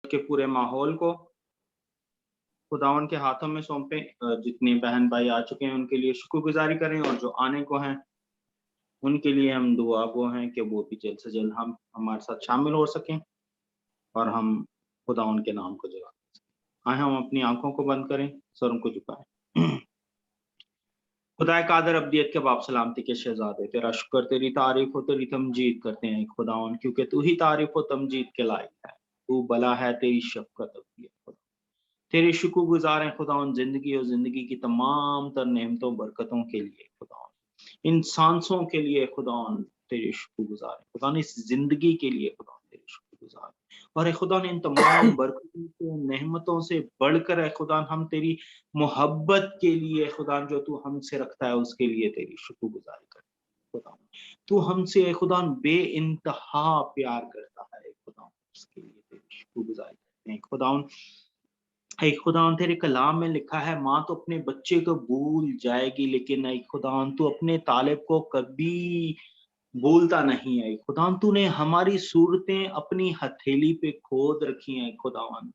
के पूरे माहौल को खुदावन के हाथों में सौंपें। जितने बहन भाई आ चुके हैं उनके लिए शुक्रगुजारी करें, और जो आने को हैं उनके लिए हम दुआ गो हैं कि वो भी जल्द से जल्द हम हमारे साथ शामिल हो सकें और हम खुदावन के नाम को जला सकें। आए हम अपनी आंखों को बंद करें, सरों को झुकाएं। खुदाए कादर अब्दियत के बाप सलामती के शहजादे, तेरा शुक्र, तेरी तारीफ हो, तेरी तमजीद करते हैं खुदावन, क्योंकि तू ही तारीफ हो तमजीद के लायक है। तू भला है, तेरी शफकत अब्दियत खुदा, तेरे शुक्रगुजार हैं खुदावन जिंदगी और जिंदगी की तमाम तर नेमतों बरकतों के लिए खुदावन, इन सांसों के लिए खुदावन तेरे शुक्रगुजार हैं खुदावन, इस जिंदगी के लिए खुदावन तेरे शुक्रगुजार हैं। और ए खुदा इन तमाम बरकतों से नेमतों से बढ़कर है खुदा हम तेरी मोहब्बत के लिए खुदा जो तू हमसे रखता है उसके लिए तेरी शुक्रगुजारी करते हैं खुदा। तू हमसे ए खुदा बे इंतहा प्यार करता है खुदा, उसके लिए तेरी शुक्रगुजारी करते हैं खुदा। ऐ खुदा तेरे कलाम में लिखा है, माँ तो अपने बच्चे को भूल जाएगी लेकिन ऐ खुदा तू अपने तालिब को कभी बोलता नहीं है खुदा। तूने हमारी सूरतें अपनी हथेली पे खोद रखी हैं खुदावन,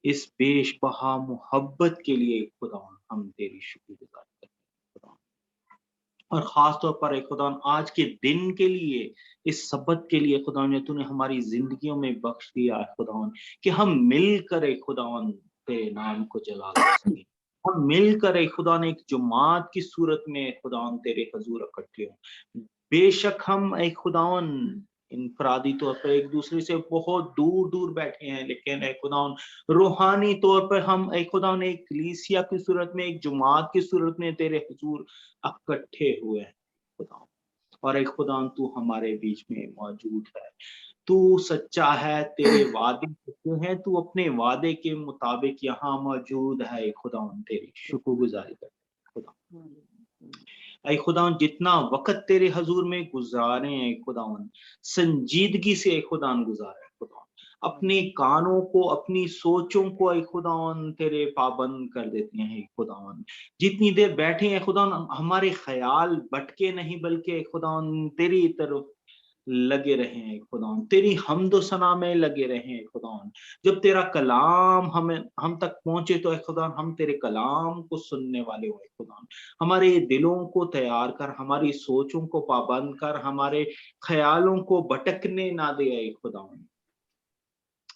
इस बेशबहा मोहब्बत के लिए खुदावन हम तेरी शुक्रगुजार करते हैं खुदा। और खास तौर पर एक खुदा आज के दिन के लिए, इस सबत के लिए खुदा ने तूने हमारी जिंदगियों में बख्श दिया है खुदावन, कि हम मिलकर एक खुदावन तेरे नाम को जला सकें। हम मिलकर एक खुदा ने एक जमात की सूरत में खुदावन तेरे हजूर इकट्ठे हों। बेशक हम एक खुदावन इनफरादी तौर पर एक दूसरे से बहुत दूर दूर बैठे हैं, लेकिन एक खुदावन रूहानी तौर पर हम एक खुदावन एक कलीसिया की सूरत में, एक जमात की सूरत में तेरे हुजूर इकट्ठे हुए हैं खुदा। और एक खुदा तू हमारे बीच में मौजूद है, तू सच्चा है, तेरे वादे सच्चे हैं, तू अपने वादे के मुताबिक यहाँ मौजूद है खुदा। तेरी शुक्रगुजारी करते हैं खुदा। ऐ खुदा जितना वक्त तेरे हजूर में गुजारे हैं खुदावन, संजीदगी से खुदा गुजारे खुदा, अपने कानों को अपनी सोचों को ऐ खुदावन तेरे पाबंद कर देते हैं खुदावन। जितनी देर बैठे हैं खुदावन हमारे ख्याल भटके नहीं, बल्कि खुदावन तेरी तरफ लगे रहे हैं खुदावन, तेरी हम्दो सना में लगे रहे हैं खुदावन। जब तेरा कलाम हम तक पहुंचे तो खुदावन हम तेरे कलाम को सुनने वाले हो खुदावन। हमारे दिलों को तैयार कर, हमारी सोचों को पाबंद कर, हमारे ख्यालों को भटकने ना दे खुदावन।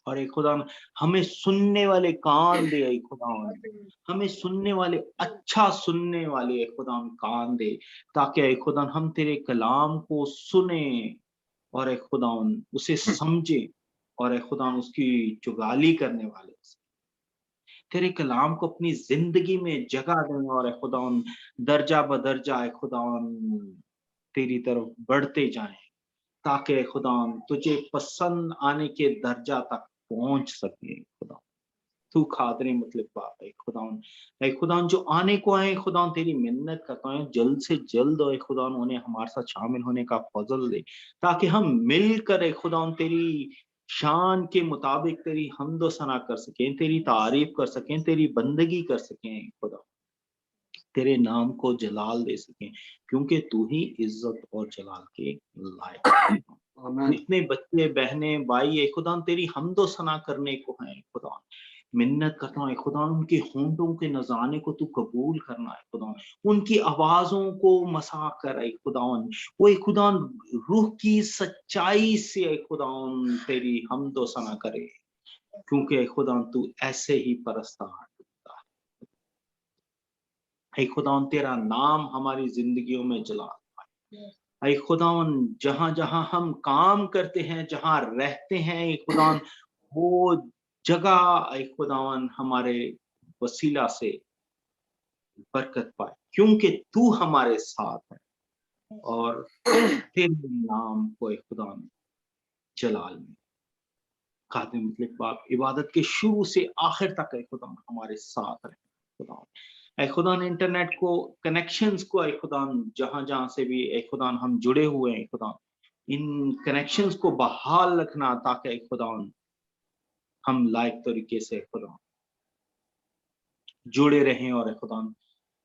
और एक खुदा हमें सुनने वाले कान दे खुदा, हमें सुनने वाले अच्छा सुनने वाले खुदा कान दे, ताकि खुदा हम तेरे कलाम को सुने और एक खुदा उसे समझे और एक खुदा उसकी चुगाली करने वाले तेरे कलाम को अपनी जिंदगी में जगह दें और खुदा दर्जा बदर्जा खुदा तेरी तरफ बढ़ते जाएं, ताकि खुदा तुझे पसंद आने के दर्जा तक पहुंच सके खुदा। तू खादरे मतलब बाप है खुदा जो आने को आए खुदा तेरी मिन्नत करता है जल्द से जल्द है खुदा उन्हें हमारे साथ शामिल होने का फजल दे, ताकि हम मिलकर खुदा तेरी शान के मुताबिक तेरी हम्दो सना कर सकें, तेरी तारीफ कर सकें, तेरी बंदगी कर सकें खुदा, तेरे नाम को जलाल दे सकें, क्योंकि तू ही इज्जत और जलाल के लायक है। जितने बच्चे बहने भाई है खुदा तेरी हम्दो सना करने को है खुदा, मिन्नत करता है खुदा उनके होंठों के नजाने को तू कबूल करना है खुदा, उनकी आवाजों को मसा कर है खुदा, वो खुदा रूह की सच्चाई से खुदा तेरी हम्दो सना करे, क्योंकि खुदा तू ऐसे ही परस्तार है खुदा, तेरा नाम हमारी जिंदगियों में जला है खुदावन। जहां जहां हम काम करते हैं, जहां रहते हैं खुदा, वो जगह खुदावन हमारे वसीला से बरकत पाए, क्योंकि तू हमारे साथ है और तेरे नाम को खुदा जलाल में खातिम मतलब बाप इबादत के शुरू से आखिर तक खुदा हमारे साथ है खुदा। ऐ खुदा इंटरनेट को कनेक्शंस को ऐ खुदा जहां जहां से भी ऐ खुदा हम जुड़े हुए हैं खुदा, इन कनेक्शंस को बहाल रखना, ताकि खुदा हम लायक तरीके से खुदा जुड़े रहें और खुदा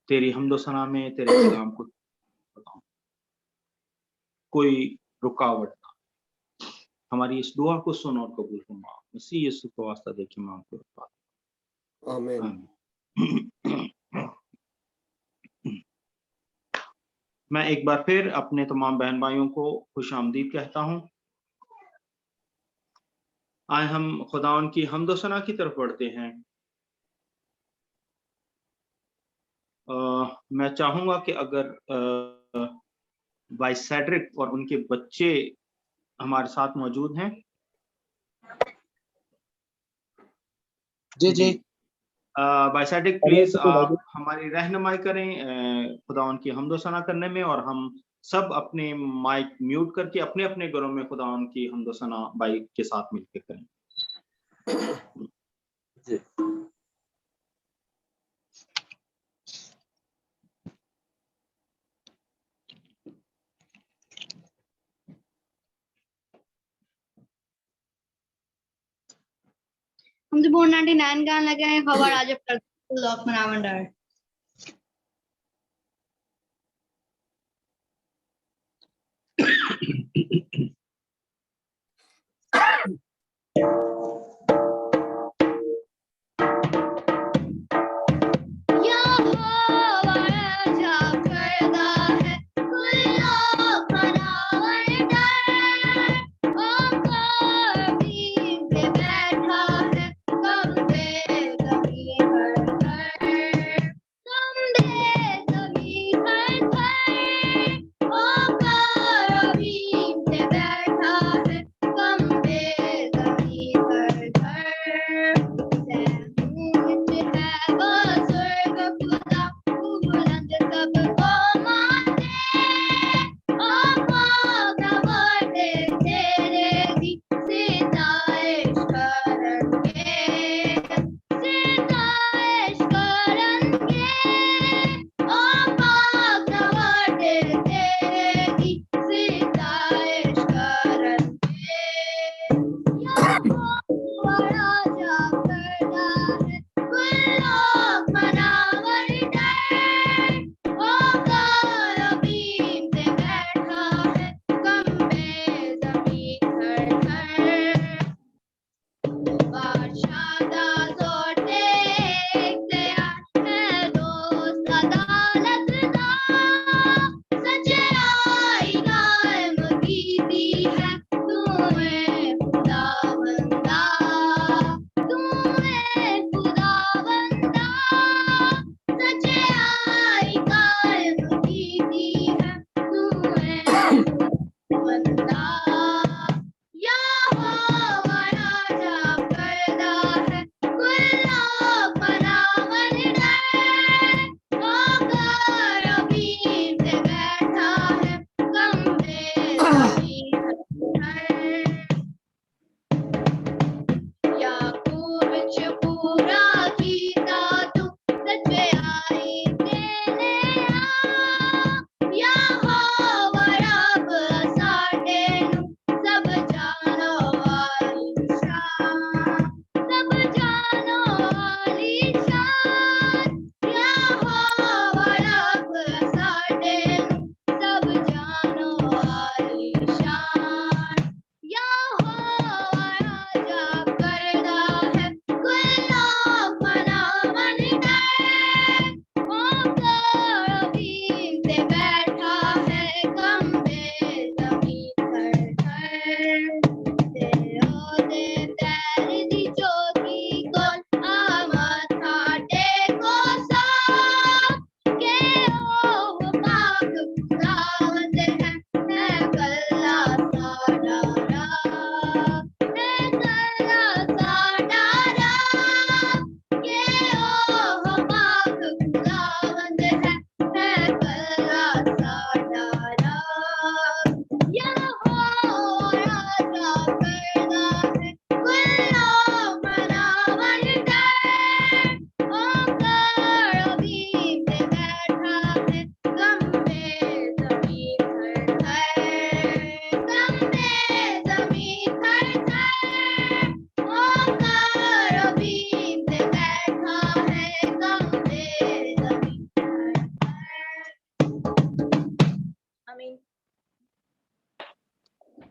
तेरी हम्दो सना में तेरे कलाम को खुदा कोई रुकावट ना, हमारी इस दुआ को सुन और कबूल फरमा। मसीह यीशु को वास्ता देके मांग के पाते। आमीन। मैं एक बार फिर अपने तमाम बहन भाइयों को खुशामदीद कहता हूँ। आए हम खुदावन की हम्द व सना की तरफ बढ़ते हैं। मैं चाहूंगा कि अगर भाई सेड्रिक और उनके बच्चे हमारे साथ मौजूद हैं। जी जी भाई सेड्रिक प्लीज आप हमारी रहनुमाई करें खुदावन की हम्द व सना करने में, और हम सब अपने माइक म्यूट करके अपने अपने घरों में खुदावन की हम्द व सना भाई के साथ मिलकर करें। जी। हम तो 499 गान लगे हैं खबर आज कर लॉक मनावन डर।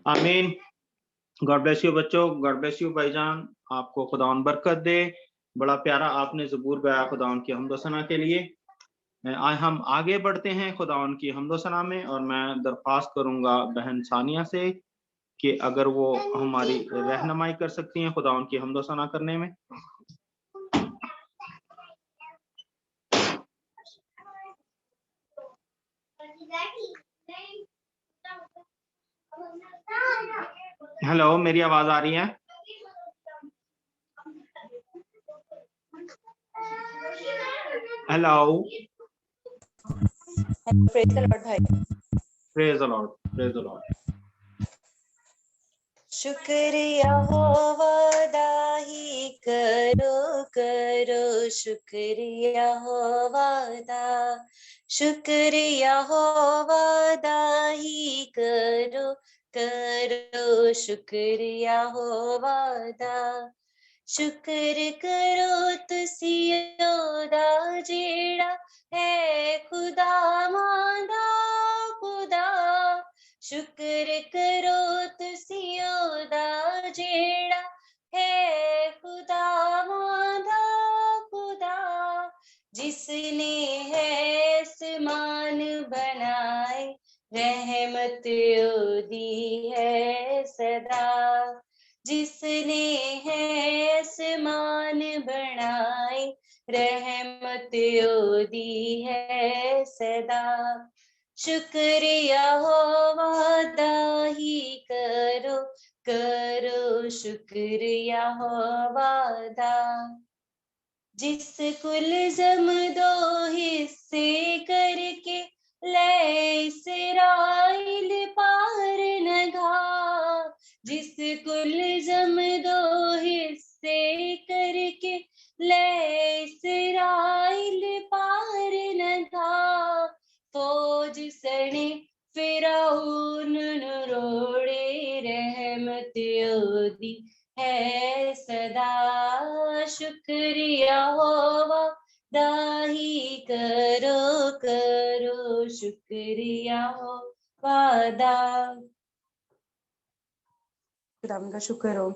आमीन। गॉड ब्लेस यू बच्चों, गॉड ब्लेस यू भाईजान, आपको खुदावन बरकत दे। बड़ा प्यारा आपने ज़बूर गाया खुदावन की हम्द व सना के लिए। आज हम आगे बढ़ते हैं खुदावन की हम्द व सना में, और मैं दरख्वास्त करूंगा बहन सानिया से कि अगर वो हमारी रहनुमाई कर सकती हैं खुदावन की हम्द व सना करने में। हेलो, मेरी आवाज आ रही है? हेलो, प्रेज द लॉर्ड भाई। Praise the Lord, praise the Lord. शुक्रिया हो वादा ही करो करो, शुक्रिया हो वादा, शुक्रिया हो वादा ही करो करो, शुक्रिया हो वादा। शुक्र करो तुसी ओदा जेड़ा है खुदा मांदा खुदा, शुक्र करो तुसी ओदा जेड़ा है खुदा मांदा खुदा, जिसने है आसमान बनाए रहमत ओदी है सदा, जिसने है आसमान बनाए रहमत ओदी है सदा। शुक्रिया हो वादा ही करो करो, शुक्रिया हो वादा। जिस कुल जम दो हिस्से करके ले इसराइल पार नगा, जिस कुल जम दो हिस्से करके ले इसराइल पार नगा, फौज सने फिरौन रोड़े रहमत ओदी है सदा। शुक्रिया हो वादा ही करो करो, शुक्रिया हो वादा। खुदावंद का शुक्र हो।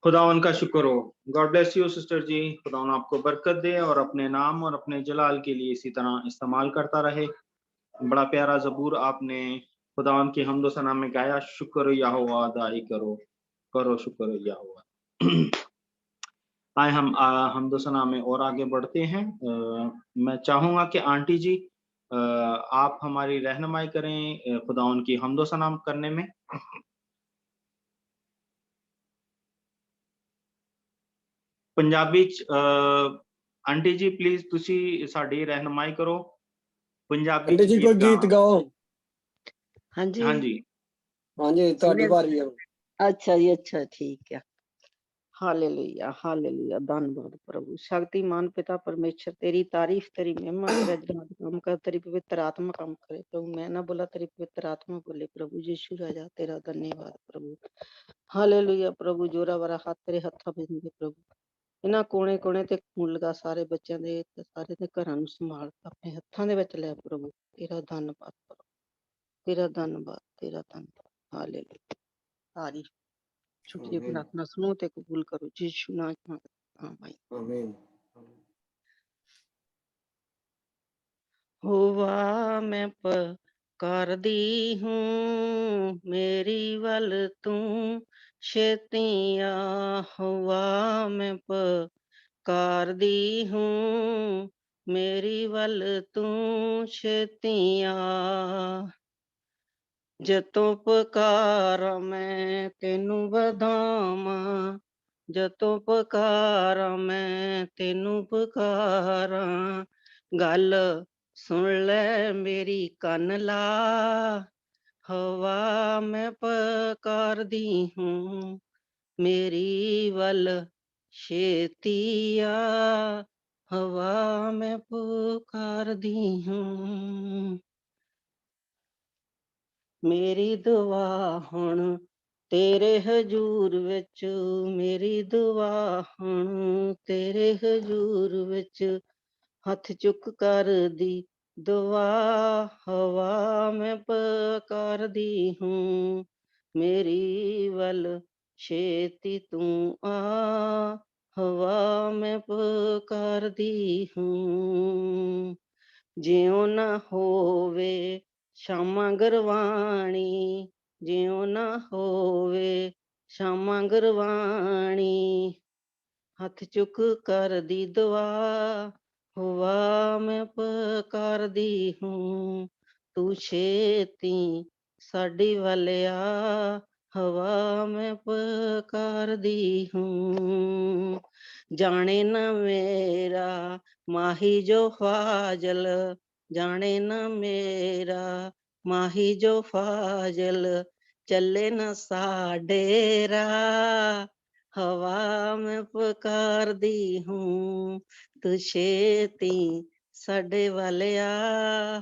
खुदावन का शुक्र हो। गॉड ब्लेस यू सिस्टर जी, खुदावन आपको बरकत दे और अपने नाम और अपने जलाल के लिए इसी तरह इस्तेमाल करता रहे। बड़ा प्यारा ज़बूर आपने खुदावन की हम्द व सना में गाया, शुक्र यहोवा अदाई करो करो शुक्र यहोवा। आए हम हम्द व सना में और आगे बढ़ते हैं। मैं चाहूंगा कि आंटी जी आप हमारी रहनुमाई करें खुदावन की हम्द व सना करने में। पंजाबी आंटी जी प्लीज तुसी साडी रहनुमाई करो पंजाबी आंटी जी कोई गीत गाओ। हाँ जी हाँ जी हाँ जी ਤੁਹਾਡੀ ਵਾਰੀ ਹੈ। अच्छा जी अच्छा ठीक है। हालेलुया हालेलुया, धन्यवाद प्रभु शक्तिमान पिता परमेश्वर, तेरी तारीफ तेरी महिमा तेरा जलाल काम कर, तेरी पवित्र आत्मा काम करे प्रभु, मैं ना बोला तेरी पवित्र आत्मा बोले प्रभु। यीशु राजा तेरा धन्यवाद प्रभु। हालेलुया प्रभु, जोरा वाला हाथ तेरे हत्था में दे प्रभु, इन्हां कोने कोने ते खून लगा सारे बच्चों दे ते सारे दे घरां नूं संभाल अपने हत्थां दे विच लै प्रभु। तेरा धन्यवाद प्रभु, तेरा धन्यवाद तेरा धन्यवाद। हालेलुया तारीफ छुट्टी प्रार्थना सुनो ते कबूल करो यीशु नाम में आमीन। आमीन। होवा मैं पुकारदी हूँ मेरी वल तू छेतिया, होवा मैं पुकारदी हूँ मेरी वल तू छेतिया, जतों पुकारा मैं तेनू बधामा, जतों पुकारा मैं तेनू पुकारा, गल सुन ले मेरी कन ला, हवा मैं पुकारदी हूँ मेरी वल छेतिया, हवा मैं पुकारदी हूँ। मेरी दुआ हुण तेरे हजूर विच, मेरी दुआ हुण तेरे हजूर विच, हथ चुक कर दी दुआ हवा में पुकार दी हूँ, मेरी वल छेती तू आ, हवा में पुकार दी हूँ। ज्यों न होवे क्षमा गुरबाणी, ज्यों न होवे क्षमा गुरबाणी, हथ चुक कर दी दुआ, हुआ मैं पुकार दी हूँ, तू छेती साडी वालिया, हवा मैं पुकार दी हूँ। जाने न मेरा माही जो फाजल, जाने न मेरा माही जो फाजल, चले न साडे राह, हवा में पुकार दी हूँ, तू छेती साडे वालिया,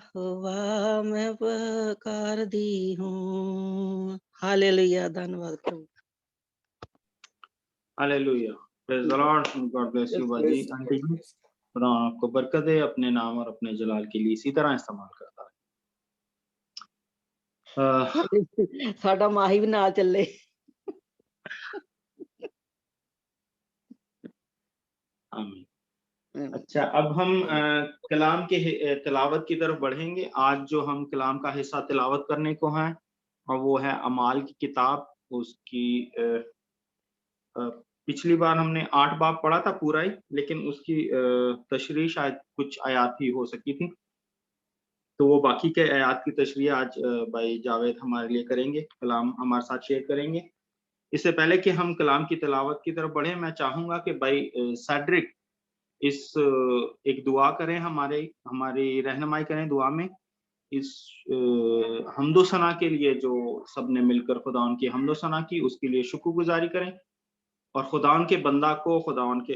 हवा में पुकार दी हूँ। हालेलुया, धन्यवाद प्रभु। Hallelujah, praise the Lord, God bless you बाजी आंटी जी। खुदा आपको बरकत दे, अपने नाम और अपने जलाल के लिए इसी तरह इस्तेमाल करता है। साडा माही भी नाल चले। आमीन। अच्छा, अब हम कलाम के तिलावत की तरफ बढ़ेंगे। आज जो हम कलाम का हिस्सा तिलावत करने को हैं और वो है अमाल की किताब, उसकी पिछली बार हमने 8 बाब पढ़ा था पूरा ही, लेकिन उसकी तशरीह शायद कुछ आयात ही हो सकी थी, तो वो बाकी के आयात की तशरीह आज भाई जावेद हमारे लिए करेंगे, कलाम हमारे साथ शेयर करेंगे। इससे पहले कि हम कलाम की तिलावत की तरफ बढ़े, मैं चाहूंगा कि भाई सैड्रिक इस एक दुआ करें, हमारी रहनुमाई करें दुआ में, इस हम्दो सना के लिए जो सबने मिलकर खुदावन की हम्दो सना की, उसके लिए शुक्रगुजारी करें और खुदावन के बंदा को खुदावन के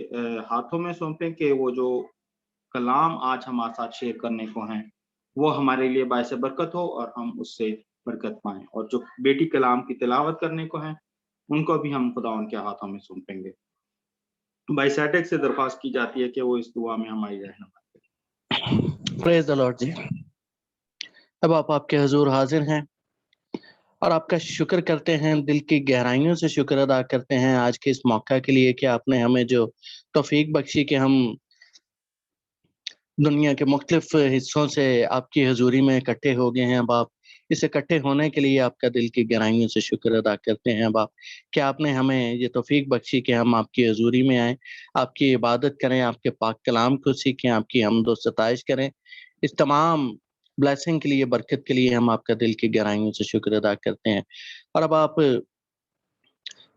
हाथों में सौंपें कि वो जो कलाम आज हमारे साथ शेयर करने को हैं वो हमारे लिए बायस बरकत हो और हम उससे बरकत पाएं, और जो बेटी कलाम की तिलावत करने को हैं उनको भी हम खुदावन के हाथों में सौंपेंगे। भाई सैटेक से दरख्वास्त की जाती है कि वो इस दुआ में हमारी रहनुमाई करें। प्रेज द लॉर्ड जी। अब आप आपके हुजूर हाजिर हैं और आपका शुक्र करते हैं, दिल की गहराइयों से शुक्र अदा करते हैं आज के इस मौका के लिए कि आपने हमें जो तौफीक बख्शी कि हम दुनिया के मुख्तलिफ हिस्सों से आपकी हजूरी में इकट्ठे हो गए हैं। अब आप इस इकट्ठे होने के लिए आपका दिल की गहराइयों से शुक्र अदा करते हैं। अब आप कि आपने हमें ये तौफीक बख्शी कि हम आपकी हजूरी में आए, आपकी इबादत करें, आपके पाक कलाम को सीखें, आपकी हम्द व सताइश करें। इस तमाम ब्लेसिंग के लिए, बरकत के लिए हम आपका दिल की गहराइयों से शुक्र अदा करते हैं। और अब आप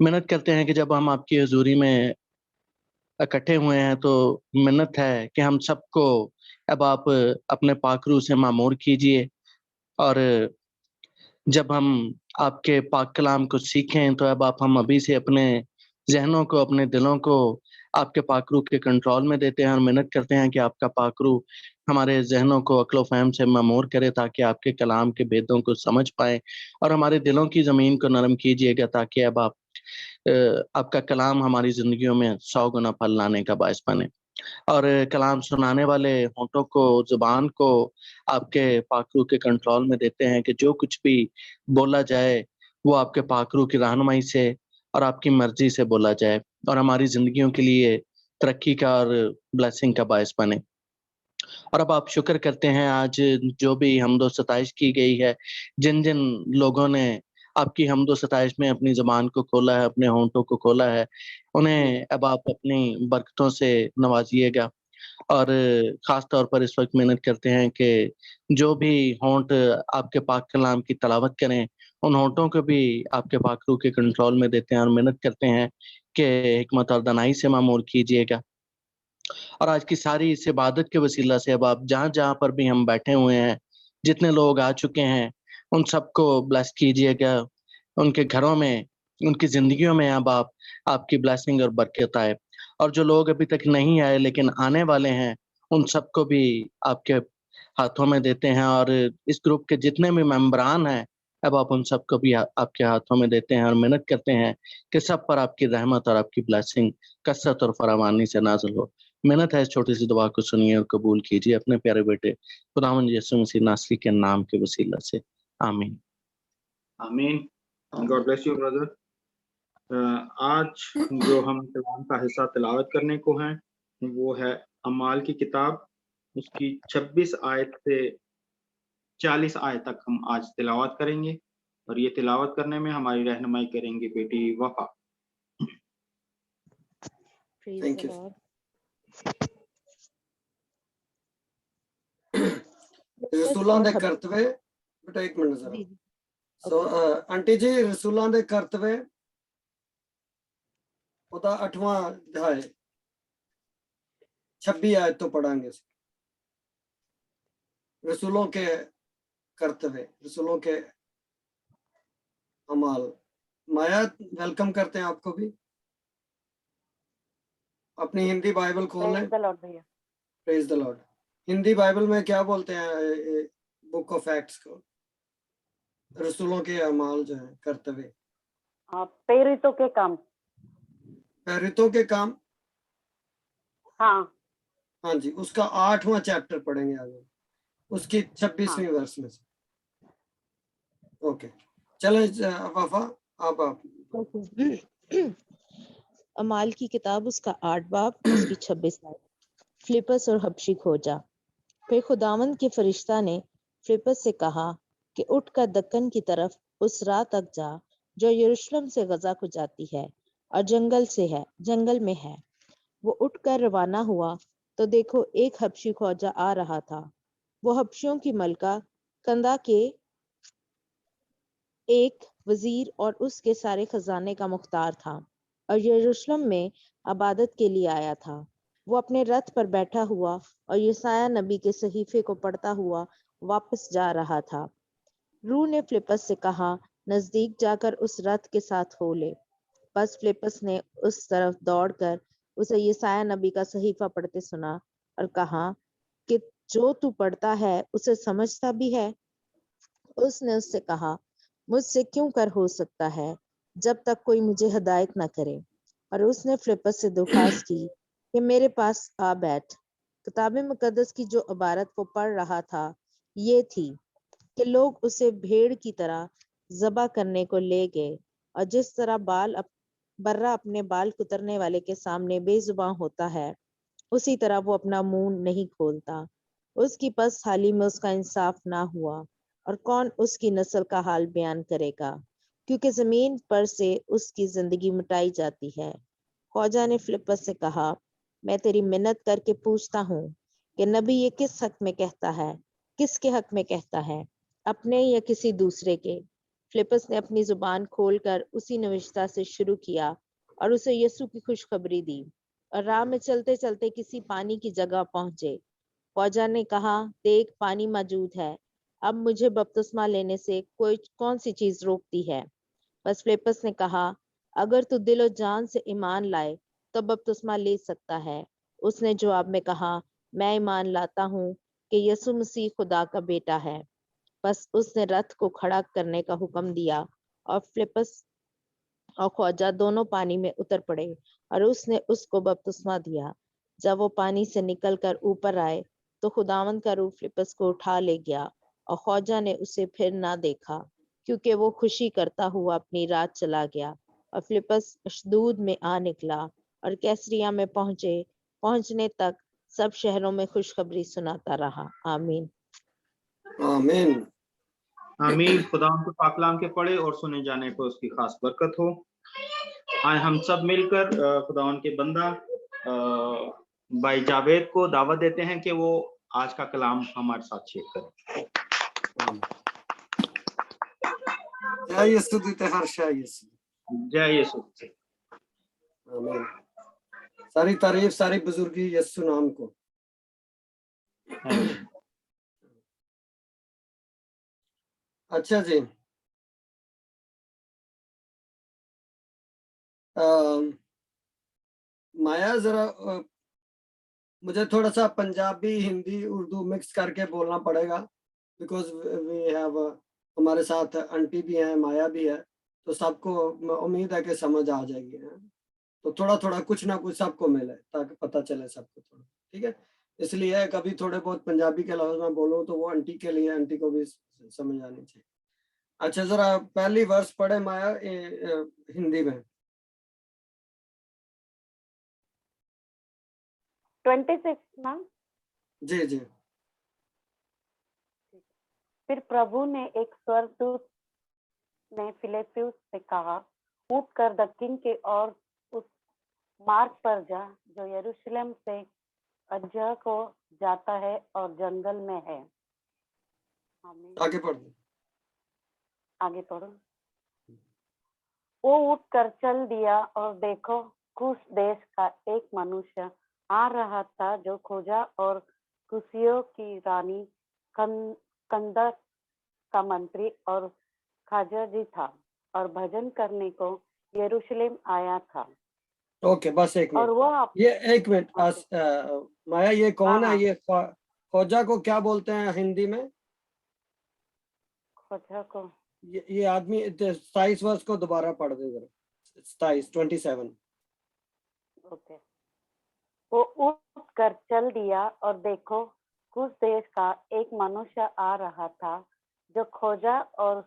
मिन्नत करते हैं कि जब हम आपकी हजूरी में इकट्ठे हुए हैं तो मिन्नत है कि हम सबको अब आप अपने पाक रूह से मामूर कीजिए, और जब हम आपके पाक कलाम को सीखें तो अब आप हम अभी से अपने ज़हनों को, अपने दिलों को आपके पाक रूह के कंट्रोल में देते हैं और मिन्नत करते हैं कि आपका पाक रूह हमारे ज़हनों को अक्ल व फ़हम से मामूर करे ताकि आपके कलाम के भेदों को समझ पाएँ, और हमारे दिलों की ज़मीन को नरम कीजिएगा ताकि अब आप आपका कलाम हमारी ज़िंदगियों में 100 गुना फल लाने का बायस बने। और कलाम सुनाने वाले होंठों को, ज़ुबान को आपके पाक रूह के कंट्रोल में देते हैं कि जो कुछ भी बोला जाए वो आपके पाक रूह की रहनुमाई से और आपकी मर्ज़ी से बोला जाए और हमारी ज़िंदगियों के लिए तरक्की का और ब्लेसिंग का बायस बने। और अब आप शुक्र करते हैं आज जो भी हम्द व सताइश की गई है, जिन-जिन लोगों ने आपकी हम्द व सताइश में अपनी ज़ुबान को खोला है, अपने होंठों को खोला है, उन्हें अब आप अपनी बरकतों से नवाज़िएगा। और ख़ास तौर पर इस वक़्त मिन्नत करते हैं कि जो भी होंठ आपके पाक कलाम की तिलावत करें, उन होंठों को भी आपके पाक रूह के कंट्रोल में देते हैं और मिन्नत करते हैं कि हिकमत और दानाई से मामूर कीजिएगा। और आज की सारी इस इबादत के वसीला से अब आप जहाँ-जहाँ पर भी हम बैठे हुए हैं, जितने लोग आ चुके हैं, उन सबको ब्लेस कीजिएगा। उनके घरों में, उनकी ज़िंदगियों में अब आप आपकी ब्लेसिंग और बरकत आए। और जो लोग अभी तक नहीं आए लेकिन आने वाले हैं, उन सबको भी आपके हाथों में देते हैं, और इस ग्रुप के जितने भी मेंबरान हैं, अब आप उन सबको भी आपके हाथों में देते हैं और मिन्नत करते हैं कि सब पर आपकी रहमत और आपकी ब्लेसिंग कसरत और फरावानी से नाज़िल हो। मेहनत है, इस छोटी सी दुआ को सुनिए और कबूल कीजिए अपने प्यारे बेटे खुदावंद यीशु मसीह नासरी के नाम के वसीला से, आमीन। आमीन। God bless you brother. आज जो हम कलाम का हिस्सा तिलावत करने को हैं वो है अमाल की किताब, उसकी 26 आयत से 40 आयत तक हम आज तिलावत करेंगे और ये तिलावत करने में हमारी रहनुमाई करेंगे बेटी वफा। Thank you. रसूलां दे करतवे, बेटा एक मिनट जरा। सो आंटी जी, रसूलां दे करतवे ਉਹਦਾ 8ਵਾਂ ਅਧਿਆय 26 आयत तो पढ़ाएंगे। रसूलों के कर्तव्य, रसूलों के अमाल। माया वेलकम करते हैं आपको भी। अपनी हिंदी बाइबल खोल लें। Praise the Lord. Hindi Bible में क्या बोलते हैं बुक ऑफ एक्ट्स को? रसूलों के अमाल जो है कर्तव्य, प्रेरितों के काम। प्रेरितों के काम, हाँ हाँ जी, उसका 8वां चैप्टर पढ़ेंगे आगे, उसकी 26वीं वर्ष में से। ओके, चले वफा आप। अमाल की किताब उसका 8 बाब उसकी 26 आयत। फिलिप्पस और हबशी खोजा। फिर खुदावंद के फरिश्ता ने फिलिप्पस से कहा कि उठकर दक्कन की तरफ उस राह तक जा जो यरूशलेम से गजा को जाती है और जंगल में है। वो उठकर रवाना हुआ तो देखो एक हबशी खोजा आ रहा था। वो हबशियों की मलका कंदा के एक वजीर और उसके सारे खजाने का मुख्तार था और यरूशलेम में इबादत के लिए आया था। वो अपने रथ पर बैठा हुआ और यशायाह नबी के सहीफे को पढ़ता हुआ वापस जा रहा था। रूह ने फिलिप्पस से कहा, नजदीक जाकर उस रथ के साथ हो ले। बस फिलिप्पस ने उस तरफ दौड़कर उसे यशायाह नबी का सहीफा पढ़ते सुना और कहा कि जो तू पढ़ता है उसे समझता भी है। उसने उससे कहा, मुझसे क्यों कर हो सकता है जब तक कोई मुझे हिदायत न करे। और उसने फिलिप्पस से दरख्वास्त की कि मेरे पास आ बैठ। किताब मुकद्दस की जो इबारत वो पढ़ रहा था ये थी कि लोग उसे भेड़ की तरह ज़बह करने को ले गए और जिस तरह बर्रा अपने बाल कुतरने वाले के सामने बेजुबान होता है, उसी तरह वो अपना मुंह नहीं खोलता। उसकी पस हाली में उसका इंसाफ ना हुआ और कौन उसकी नस्ल का हाल बयान करेगा, क्योंकि जमीन पर से उसकी जिंदगी मिटाई जाती है। ख्वाजा ने फिलिप्पस से कहा, मैं तेरी मिन्नत करके पूछता हूँ कि नबी ये किस हक में कहता है, किसके हक में कहता है, अपने या किसी दूसरे के? फिलिप्पस ने अपनी जुबान खोलकर उसी नविश्ता से शुरू किया और उसे यीशु की खुशखबरी दी। और राह में चलते चलते किसी पानी की जगह पहुंचे। ख्वाजा ने कहा, देख पानी मौजूद है, अब मुझे बपतिस्मा लेने से कौन सी चीज रोकती है? बस फिलिप्पस ने कहा, अगर तू दिलो जान से ईमान लाए तो बपतिस्मा ले सकता है। उसने जवाब में कहा, मैं ईमान लाता हूँ कि यीशु मसीह खुदा का बेटा है। बस उसने रथ को खड़ा करने का हुक्म दिया और फिलिप्पस और ख्वाजा दोनों पानी में उतर पड़े और उसने उसको बपतिस्मा दिया। जब वो पानी से निकलकर ऊपर आए तो खुदावंद का रूह फिलिप्पस को उठा ले गया और ख्वाजा ने उसे फिर ना देखा, क्योंकि वो खुशी करता हुआ अपनी रात चला गया। और फिलिप्पस अशदूद में आ निकला और कैसरिया में पहुंचने तक सब शहरों में खुशखबरी सुनाता रहा। आमीन। आमीन। आमीन। खुदा के पाक कलाम के पढ़े और सुने जाने पर उसकी खास बरकत हो। आए हम सब मिलकर खुदा के बंदा भाई जावेद को दावत देते हैं कि वो आज का कलाम हमारे साथ शेयर करें। जय यीशु दीते हर्षा यीशु। जय यीशु। आमीन। सारी तारीफ सारी बुजुर्गी यीशु नाम को। अच्छा जी, माया जरा मुझे थोड़ा सा पंजाबी हिंदी उर्दू मिक्स करके बोलना पड़ेगा, बिकॉज वी हैव हमारे साथ आंटी भी है, माया भी है, तो सबको उम्मीद है कि समझ आ जाएगी। तो थोड़ा थोड़ा कुछ ना कुछ सबको मिले ताकि पता चले सबको थोड़ा, ठीक है। इसलिए कभी थोड़े बहुत पंजाबी के लफ्ज में बोलो तो वो आंटी के लिए, आंटी को भी समझ आनी चाहिए। अच्छा जरा पहली वर्ष पढ़े माया हिंदी में। 26 मैम। जी जी। फिर प्रभु ने एक स्वर्गदूत ने फिलिप्पुस से कहा, उठकर दक्षिण की ओर उस मार्ग पर जा जो यरूशलेम से अज्जा को जाता है और जंगल में है। आगे पढ़ो। आगे पढ़ो। वो उठकर चल दिया और देखो कुश देश का एक मनुष्य आ रहा था जो खोजा और कुशियों की रानी कंदक का मंत्री और खाजा जी था और भजन करने को यरूशलेम आया था। ओके बस एक और मिनट, वो ये एक मिनट माया, ये कौन है? हाँ। ये खोजा को क्या बोलते हैं हिंदी में? खोजा को ये आदमी 27 वर्ष को दोबारा पढ़ दे जरा। 27 ओके। वो उठ कर चल दिया और देखो कुश देश का एक मनुष्य आ रहा था जो खोजा और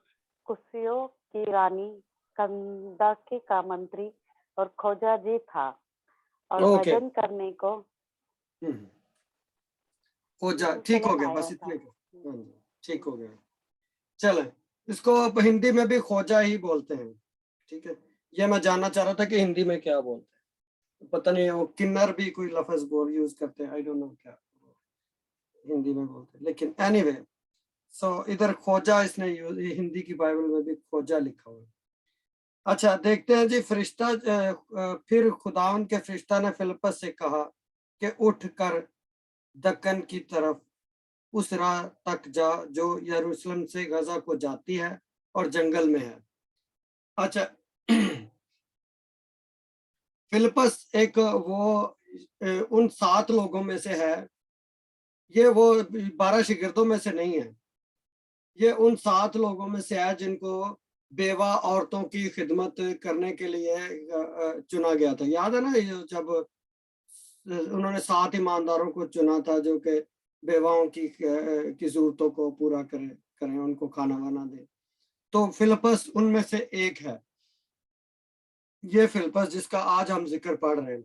कुशियों की रानी कंदाके का मंत्री और खोजा जी था और ओके। भजन करने को खोजा, ठीक हो गया, आया बस था। इतने को। ठीक हो गया। चले, इसको अब हिंदी में भी खोजा ही बोलते हैं, ठीक है। ये मैं जानना चाह रहा था कि हिंदी में क्या बोलते हैं। पता नहीं वो किन्नर भी कोई लफ्ज बोल यूज करते हैं, आई डोंट नो क्या हिंदी में बोलते हैं, लेकिन एनीवे सो इधर खोजा इसने हिंदी की बाइबल में भी खोजा लिखा हुआ है। अच्छा देखते हैं जी। फरिश्ता फिर खुदावन के फरिश्ता ने फिलिप्पस से कहा कि उठ कर दक्कन की तरफ उस राह तक जा जो यरूशलेम से गजा को जाती है और जंगल में है। अच्छा फिलिप्पस एक वो उन 7 लोगों में से है, ये वो 12 शिगिर्दों में से नहीं है। ये उन 7 लोगों में से है जिनको बेवा औरतों की खिदमत करने के लिए चुना गया था। याद है ना, ये जब उन्होंने 7 ईमानदारों को चुना था जो कि बेवाओं की जरूरतों को पूरा करें, उनको खाना वाना दे। तो फिलिप्पस उनमें से एक है। ये फिलिप्पस जिसका आज हम जिक्र पढ़ रहे हैं।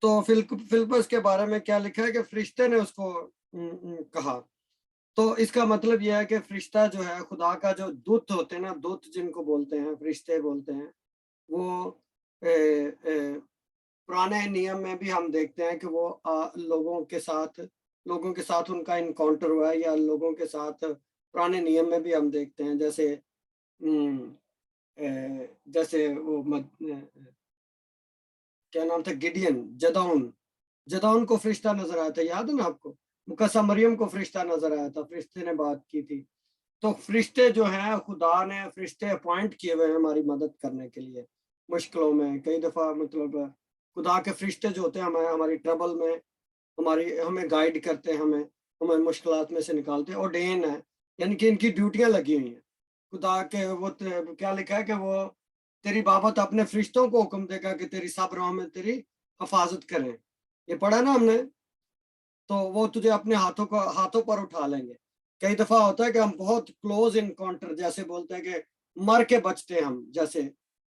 तो फिलिप्पस के बारे में क्या लिखा है कि फरिश्ते ने उसको कहा। तो इसका मतलब यह है कि फरिश्ता जो है खुदा का जो दूत होते हैं ना, दूत जिनको बोलते हैं, फरिश्ते बोलते हैं, वो पुराने नियम में भी हम देखते हैं कि वो लोगों के साथ उनका इनकाउंटर हुआ है, या लोगों के साथ पुराने नियम में भी हम देखते हैं। जैसे वो क्या नाम था, गिडियन, जदाउन को फरिश्ता नजर आया था, याद है ना आपको? मुकस्सा मरियम को फरिश्ता नजर आया था, फरिश्ते ने बात की थी। तो फरिश्ते जो हैं, खुदा ने फरिश्ते अपॉइंट किए हुए हैं हमारी मदद करने के लिए मुश्किलों में। कई दफा मतलब खुदा के फरिश्ते जो होते हैं हमारी ट्रबल में हमें गाइड करते हैं, हमें मुश्किलात में से निकालते हैं। ऑर्डेन है, यानी कि इनकी ड्यूटियां लगी हुई हैं खुदा के। वो क्या लिखा है कि वो तेरी बाबत अपने फरिश्तों को हुक्म देगा कि तेरी सब राह में तेरी हिफाजत करें। ये पढ़ा ना हमने। तो वो तुझे अपने हाथों पर उठा लेंगे। कई दफा होता है कि हम बहुत क्लोज इनकाउंटर, जैसे बोलते हैं कि मर के बचते हैं हम, जैसे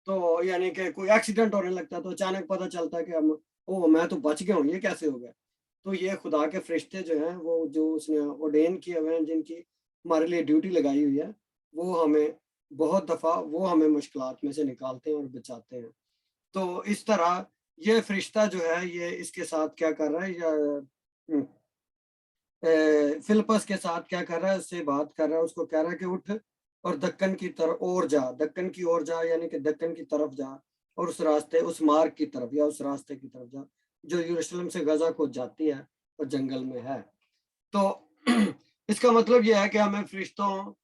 तो यानी कि कोई एक्सीडेंट होने लगता है तो अचानक पता चलता है कि हम मैं तो बच गया हूँ, ये कैसे हो गया। तो ये खुदा के फरिश्ते जो हैं, वो जो उसने ऑर्डेन किए हुए हैं, जिनकी हमारे लिए ड्यूटी लगाई हुई है, वो हमें बहुत दफा हमें मुश्किलात में से निकालते हैं और बचाते हैं। तो इस तरह ये फरिश्ता जो है, ये इसके साथ क्या कर रहा है, या फिलिप्पस के साथ क्या कर रहा है, उससे बात कर रहा है, उसको कह रहा है कि उठ और दक्कन की तरफ और जा, दक्कन की ओर जा, यानी कि दक्कन की तरफ जा और उस मार्ग की तरफ या उस रास्ते की तरफ जा जो यरूशलेम से गजा को जाती है और जंगल में है। तो इसका मतलब यह है कि हमें फरिश्तों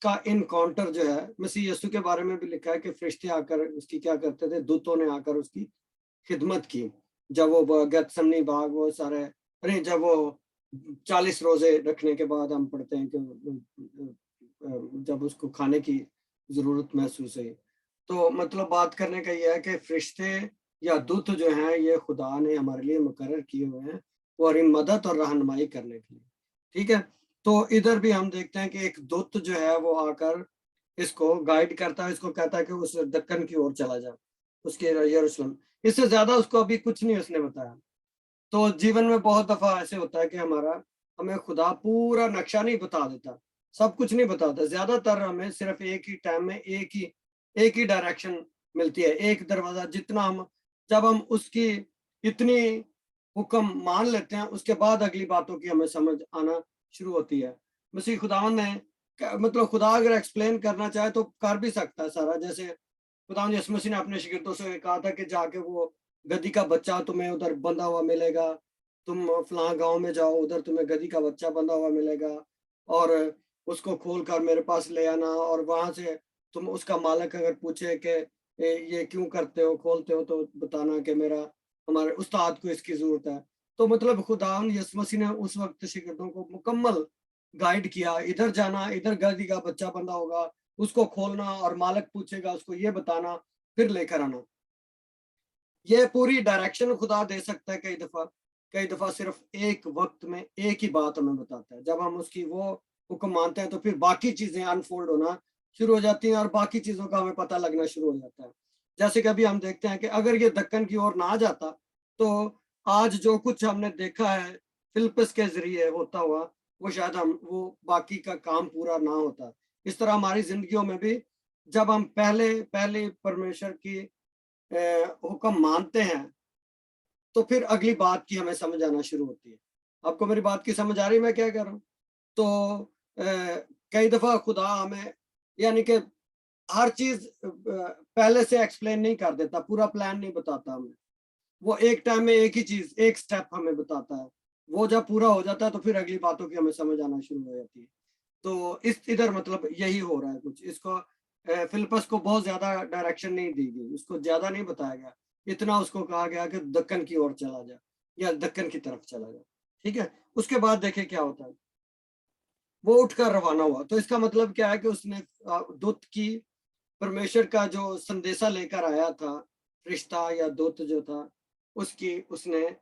का इनकाउंटर जो है, मसीह यीशु के बारे में भी लिखा है कि फरिश्ते आकर उसकी क्या करते थे, दूतों ने आकर उसकी खिदमत की। जब वो गेतसमनी बाग, वो सारे, अरे जब वो 40 रोजे रखने के बाद हम पढ़ते हैं कि जब उसको खाने की जरूरत महसूस हुई। तो मतलब बात करने का यह है कि फरिश्ते या दूत जो हैं ये खुदा ने हमारे लिए मुकर्रर किए हुए हैं और इन मदद और रहनुमाई करने के लिए। ठीक है, तो इधर भी हम देखते हैं कि एक दूत जो है वो आकर इसको गाइड करता है, इसको कहता है कि उस दक्कन की ओर चला जा, उसके यरूशलेम। इससे ज्यादा उसको अभी कुछ नहीं उसने बताया। तो जीवन में बहुत दफा ऐसे होता है कि हमें खुदा पूरा नक्शा नहीं बता देता, सब कुछ नहीं बताता। ज्यादातर हमें सिर्फ एक ही टाइम में एक ही डायरेक्शन मिलती है, एक दरवाजा। जब हम उसकी इतनी हुक्म मान लेते हैं, उसके बाद अगली बातों की हमें समझ आना शुरू होती है। मसीह खुदावन ने मतलब खुदा अगर एक्सप्लेन करना चाहे तो कर भी सकता है सारा। जैसे खुदावन यीशु मसीह ने अपने शिगिर्दों से कहा था कि जाके वो गधी का बच्चा तुम्हें उधर बंधा हुआ मिलेगा, तुम फलां गांव में जाओ, उधर तुम्हें गधी का बच्चा बंधा हुआ मिलेगा और उसको खोल कर मेरे पास ले आना। और वहां से तुम उसका मालिक अगर पूछे कि ये क्यों करते हो, खोलते हो, तो बताना कि हमारे उस्ताद को इसकी जरूरत है। तो मतलब खुदावन यीशु मसीह ने उस वक्त शिगिर्दों को मुकम्मल गाइड किया, इधर जाना, इधर गधी का बच्चा बंधा होगा, उसको खोलना, और मालिक पूछेगा उसको ये बताना, फिर लेकर आना। ये पूरी डायरेक्शन खुदा दे सकता है। कई दफा सिर्फ एक वक्त में एक ही बात हमें बताता है। जब हम उसकी वो हुक्म मानते हैं तो फिर बाकी चीजें अनफोल्ड होना शुरू हो जाती हैं और बाकी चीजों का हमें पता लगना शुरू हो जाता है। जैसे कि अभी हम देखते हैं कि अगर ये दक्कन की ओर ना जाता तो आज जो कुछ हमने देखा है फिलिप्पस के जरिए होता हुआ, वो शायद वो बाकी का काम पूरा ना होता। इस तरह हमारी जिंदगियों में भी जब हम पहले पहले परमेश्वर की हुक्म मानते हैं तो फिर अगली बात की हमें समझ आना शुरू होती है। आपको मेरी बात की समझ आ रही है मैं क्या कह रहा हूँ? तो कई दफा खुदा हमें यानी कि हर चीज पहले से एक्सप्लेन नहीं कर देता, पूरा प्लान नहीं बताता हमें। वो एक टाइम में एक ही चीज, एक स्टेप हमें बताता है। वो जब पूरा हो जाता है तो फिर अगली बातों की हमें समझ आना शुरू हो जाती है। तो इधर मतलब यही हो रहा है कुछ। इसको फिलिप्पस को बहुत ज्यादा डायरेक्शन नहीं दी गई, उसको ज्यादा नहीं बताया गया, इतना उसको कहा गया कि दक्कन की ओर चला जा या दक्कन की तरफ चला जा। ठीक है, उसके बाद देखे क्या होता है। वो उठकर रवाना हुआ। तो इसका मतलब क्या है कि उसने दूत की परमेश्वर का जो संदेशा लेकर आया था, रिश्ता या दूत जो था, उसने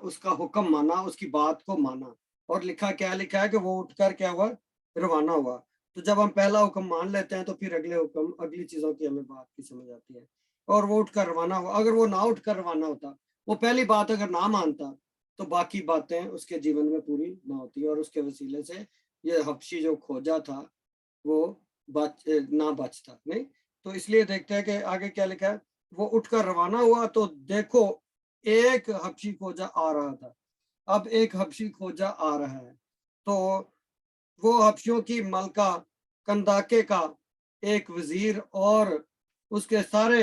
उसका हुक्म माना, उसकी बात को माना। और क्या लिखा है कि वो उठकर क्या हुआ, रवाना हुआ। तो जब हम पहला हुक्म मान लेते हैं तो फिर अगली चीजों की हमें बात की समझ आती है। और वो उठकर रवाना हुआ। अगर वो ना उठकर रवाना होता, वो पहली बात अगर ना मानता, तो बाकी बातें उसके जीवन में पूरी ना होती। और उसके वसीले से ये हबशी जो खोजा था वो बचता नहीं। तो इसलिए देखते हैं कि आगे क्या लिखा है। वो उठकर रवाना हुआ तो देखो एक हबशी खोजा आ रहा था। अब एक हबशी खोजा आ रहा है तो वो हबशियों की मलका कंदाके का एक वजीर और उसके सारे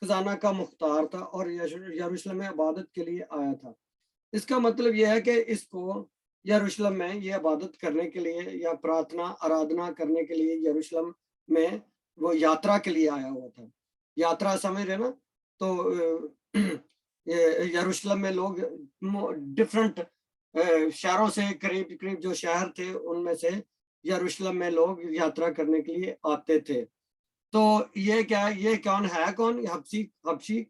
खजाना का मुख्तार था और यरूशलेम में इबादत के लिए आया था। इसका मतलब यह है कि इसको यरूशलेम में ये इबादत करने के लिए या प्रार्थना आराधना करने के लिए यरूशलेम में वो यात्रा के लिए आया हुआ था। यात्रा समझ रहे ना? तो यरूशलेम में लोग डिफरेंट शहरों से, करीब करीब जो शहर थे उनमें से यरूशलेम में लोग यात्रा करने के लिए आते थे। तो ये क्या है, ये कौन हबशी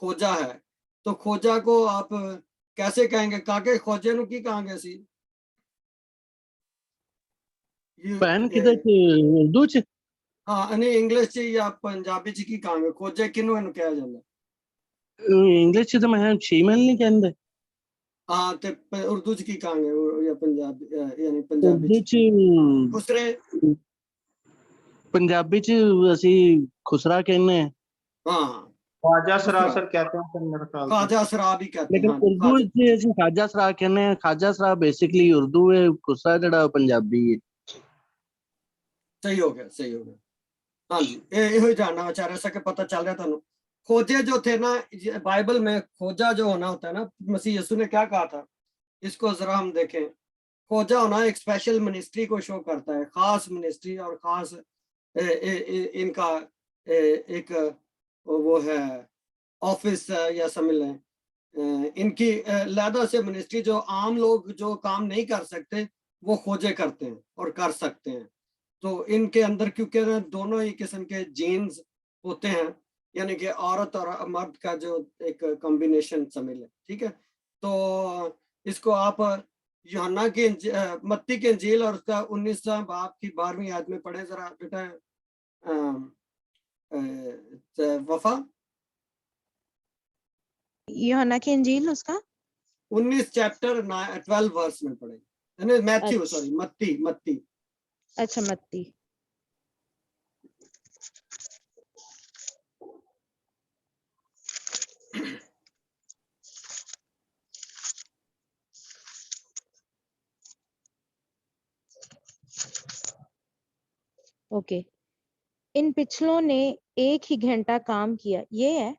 खोजा है। तो खोजा को आप कैसे कहेंगे? काके खोजे नु की कहांगे सी बहन किधर उर्दू च? हाँ, नहीं इंग्लिश च या पंजाबी च की कहांगे? खोजे किनू इनू कहा जांदा? इंग्लिश च तो मैं शीमल नहीं कहंदे। हाँ, ते उर्दू च की कहांगे या पंजाबी यानी पंजाबी उर्दू च खुसरे? पंजाबी च ਅਸੀਂ खुसरा कहने हैं। हाँ, ख्वाजा खुसरा, सरासर कहते हैं सर मेरे ख्याल से। ख्वाजा सराब ही कहते हैं। लेकिन हाँ जी, उर्दू ख्वाजा। च ਅਸੀਂ खाजा सरा कहने हैं। खाजा सरा बेसिकली उर्दू है, खुसरा ਜਿਹੜਾ पंजाबी है। सही हो गया, सही हो गया। हाँ जी, ये जानना बेचारा सा के पता चल रहा था। खोजे जो थे ना बाइबल में, खोजा जो होना होता है ना, मसीह यीशु ने क्या कहा था, इसको जरा हम देखें। खोजा होना एक स्पेशल मिनिस्ट्री को शो करता है, खास मिनिस्ट्री और खास इनका एक वो है ऑफिस या समझ लें इनकी लहदा से मिनिस्ट्री। जो आम लोग जो काम नहीं कर सकते वो खोजे करते हैं और कर सकते हैं। तो इनके अंदर क्योंकि दोनों ही किस्म के जीन्स होते हैं, यानी कि औरत और मर्द का जो एक कॉम्बिनेशन शामिल है, ठीक है। तो इसको आप यूहन्ना की मत्ती की इंजील और उसका 19वां बाब की 12वीं आयत में पढ़े जरा बेटा वफा। यूहन्ना की इंजील उसका 19 चैप्टर 12 वर्स में पढ़े, मैथ्यू अच्छा। सॉरी मत्ती मत्ती। अच्छा मत्ती। ओके। इन पिछलों ने एक ही घंटा काम किया, ये है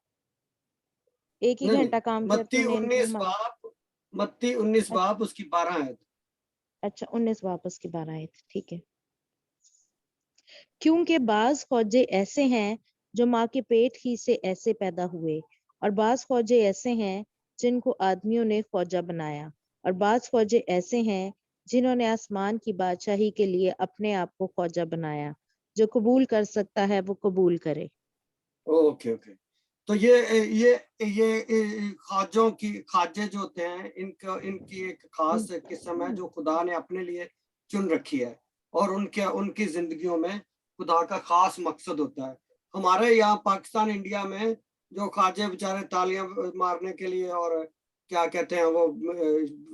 एक ही नहीं घंटा काम किया मत्ती तूने इनको 19 बाब, मत्ती 19 बाब उसकी 12 आयत। अच्छा 19 वापस की 12 आए थे, ठीक है। क्योंकि बाज फौजे ऐसे हैं जो माँ के पेट ही से ऐसे पैदा हुए, और बाज फौजे ऐसे हैं जिनको आदमियों ने फौजा बनाया, और बाज फौजे ऐसे हैं जिन्होंने आसमान की बादशाही के लिए अपने आप को फौजा बनाया। जो कबूल कर सकता है वो कबूल करे। Okay okay. तो ये खाजों की खाजे जो होते हैं इनकी एक खास किस्म है जो खुदा ने अपने लिए चुन रखी है, और उनकी जिंदगियों में खुदा का खास मकसद होता है। हमारे यहाँ पाकिस्तान इंडिया में जो खाजे बेचारे तालियां मारने के लिए और क्या कहते हैं वो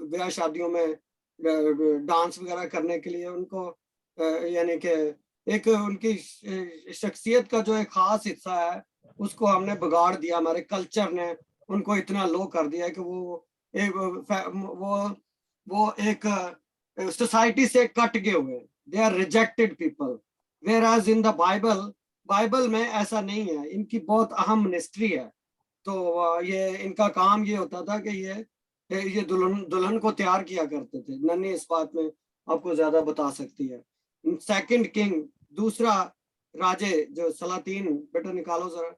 ब्याह शादियों में डांस वगैरह करने के लिए उनको यानी कि एक उनकी शख्सियत का जो एक खास हिस्सा है उसको हमने बिगाड़ दिया। हमारे कल्चर ने उनको इतना लो कर दिया है कि वो एक सोसाइटी से कट गए हुए, they are rejected people. Whereas in the Bible में ऐसा नहीं है, इनकी बहुत अहम मिनिस्ट्री है। तो ये इनका काम ये होता था कि ये दुल्हन को तैयार किया करते थे। नन्ही इस बात में आपको ज्यादा बता सकती है। सेकंड किंग, दूसरा राजे जो सलातीन, बेटा निकालो जरा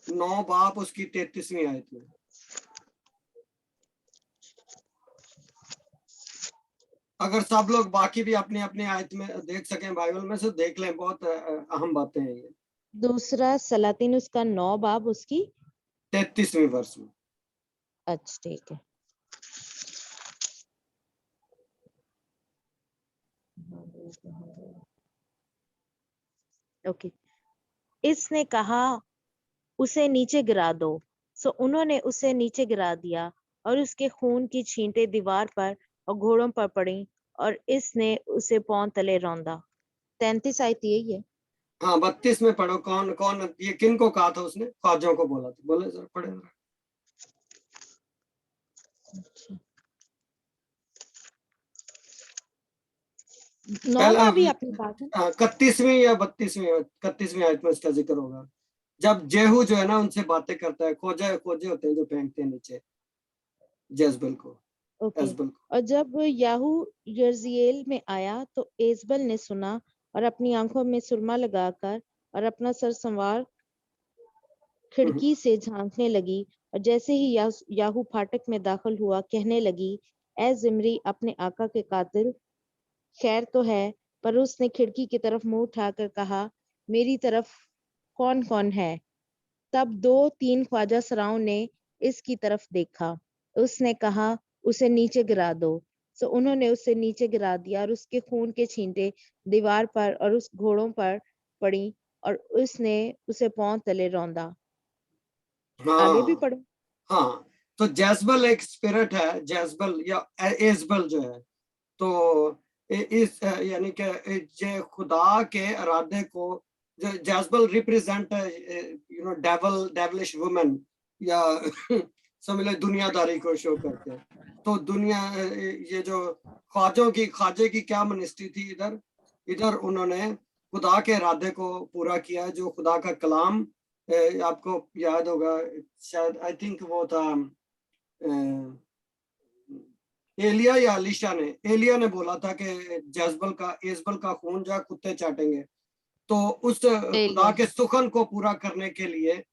9 बाप उसकी 33वीं आयत में। अगर सब लोग बाकी भी अपने अपने आयत में देख सकें बाइबल में से देख लें, बहुत अहम बातें हैं ये। दूसरा सलातीन उसका 9 बाब उसकी 33वीं वर्ष में। अच्छा ठीक है। ओके। इसने कहा उसे नीचे गिरा दो, सो उन्होंने उसे नीचे गिरा दिया, और उसके खून की छींटे दीवार पर और घोड़ों पर पड़ी, और इसने उसे पांव तले रौंदा। 33 आयत यही है। हाँ 32 में पढ़ो। कौन कौन ये किन को कहा था उसने? फौजों को बोला था, बोले जरा पढ़े जरा। भी अपनी बात है। 31वीं या 31वीं आयत में इसका जिक्र होगा, जब जेहू जो है ना उनसे बातें करता है। खोजे खोजे होते हैं जो फेंकते हैं नीचे जेजबेल को, एजबेल को। और जब याहू यर्जिएल में आया तो एजबल ने सुना, और अपनी आंखों में सुरमा लगाकर और अपना सर संवार खिड़की से झांकने लगी, और जैसे ही याहू फाटक में दाखिल हुआ कहने लगी, ए जिमरी अपने आका के कातिल, खैर तो है। पर उसने खिड़की की तरफ मुंह उठाकर कहा, मेरी तरफ कौन कौन है? तब 2-3 ख्वाजा सराओं ने इसकी तरफ देखा। उसने कहा, उसे नीचे गिरा दो। सो उन्होंने उसे नीचे गिरा दिया, और उसके खून के छींटे दीवार पर और उस घोड़ों पर पड़ी, और उसने उसे पांव तले रौंदा। आगे भी हाँ पढ़ो। हाँ। तो जेजबल एक स्पिरिट है, जेजबल या एजबल जो है। तो इस यानी कि जे खुदा के इरादे को, जेजबल रिप्रेजेंट डेविलिश वुमेन या समझ लो दुनियादारी को शो करते हैं। तो दुनिया ये जो खाजे की क्या मिनिस्ट्री थी इधर उन्होंने खुदा के इरादे को पूरा किया। जो खुदा का कलाम आपको याद होगा शायद, आई थिंक वो था एलिया या अलीशा ने, एलिया ने बोला था कि एजबल का खून जा कुत्ते चाटेंगे। तो उस खुदा के सुखन को पूरा करने के लिए,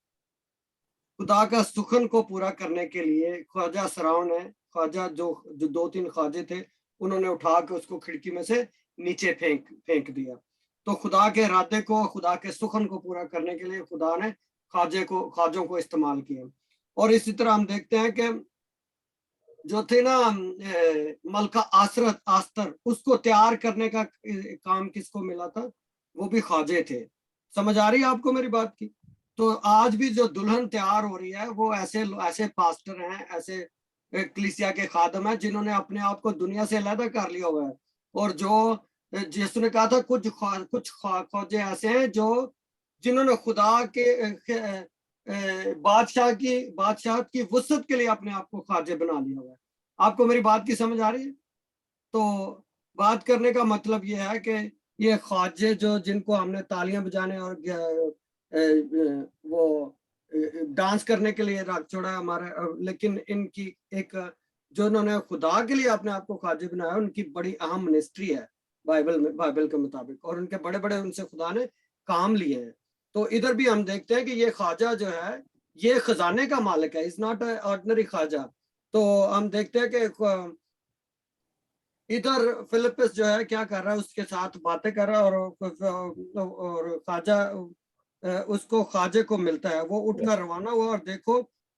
खुदा का सुखन को पूरा करने के लिए ख्वाजा सराव ने, ख्वाजा जो 2-3 ख्वाजे थे, उन्होंने उठा के उसको खिड़की में से नीचे फेंक दिया। तो खुदा के इरादे को, खुदा के सुखन को पूरा करने के लिए खुदा ने खाजों को इस्तेमाल किया। और इसी तरह हम देखते हैं कि जो थे ना मलका आस्तर, उसको तैयार करने का काम किसको मिला था? वो भी ख्वाजे थे। समझ आ रही है आपको मेरी बात की? तो आज भी जो दुल्हन तैयार हो रही है वो ऐसे पास्टर हैं, ऐसे कलीसिया के खादम हैं जिन्होंने अपने आप को दुनिया से अलग कर लिया हुआ है। और जो यीशु ने कहा था कुछ ख्वाजे ऐसे हैं जो जिन्होंने खुदा के बादशाह की वुसअत के लिए अपने आप को ख्वाजे बना लिया हुआ है। आपको मेरी बात की समझ आ रही है? तो बात करने का मतलब ये है कि ये ख्वाजे जो जिनको हमने तालियां बजाने और वो डांस करने के लिए रख छोड़ा है हमारे, लेकिन इनकी एक जो इन्होंने खुदा के लिए अपने आप को ख्वाजे बनाया, उनकी बड़ी अहम मिनिस्ट्री है बाइबल के मुताबिक, और उनके बड़े बड़े उनसे खुदा ने काम लिए हैं। तो इधर भी हम देखते हैं कि ये ख्वाजा जो है ये खजाने का मालिक है, इज नॉट ऑर्डिनरी ख्वाजा। तो हम देखते हैं कि इधर फिलिपस जो है क्या कर रहा है, उसके साथ बातें कर रहा है और ख्वाजा उसको ख्वाजे को मिलता है। वो उठकर रवाना हुआ और देखो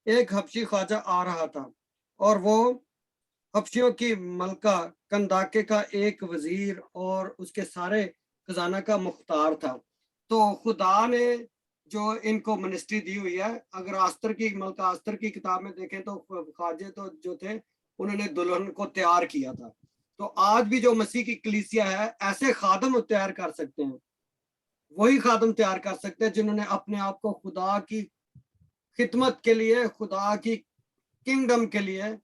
एक हबशी ख्वाजा आ रहा था, और वो हबशियों की मलका कंदाके का एक वजीर और उसके सारे खजाना का मुख्तार था। तो खुदा ने जो इनको मिनिस्ट्री दी हुई है, अगर मलका आस्तर की किताब में देखें तो ख्वाजे तो जो थे उन्होंने दुल्हन को तैयार किया था। तो आज भी जो मसीह की कलीसिया है, ऐसे खादम तैयार कर सकते हैं, वही खादम तैयार कर सकते हैं जिन्होंने अपने आप को खुदा की खिदमत के लिए, खुदा की किंगडम के लिए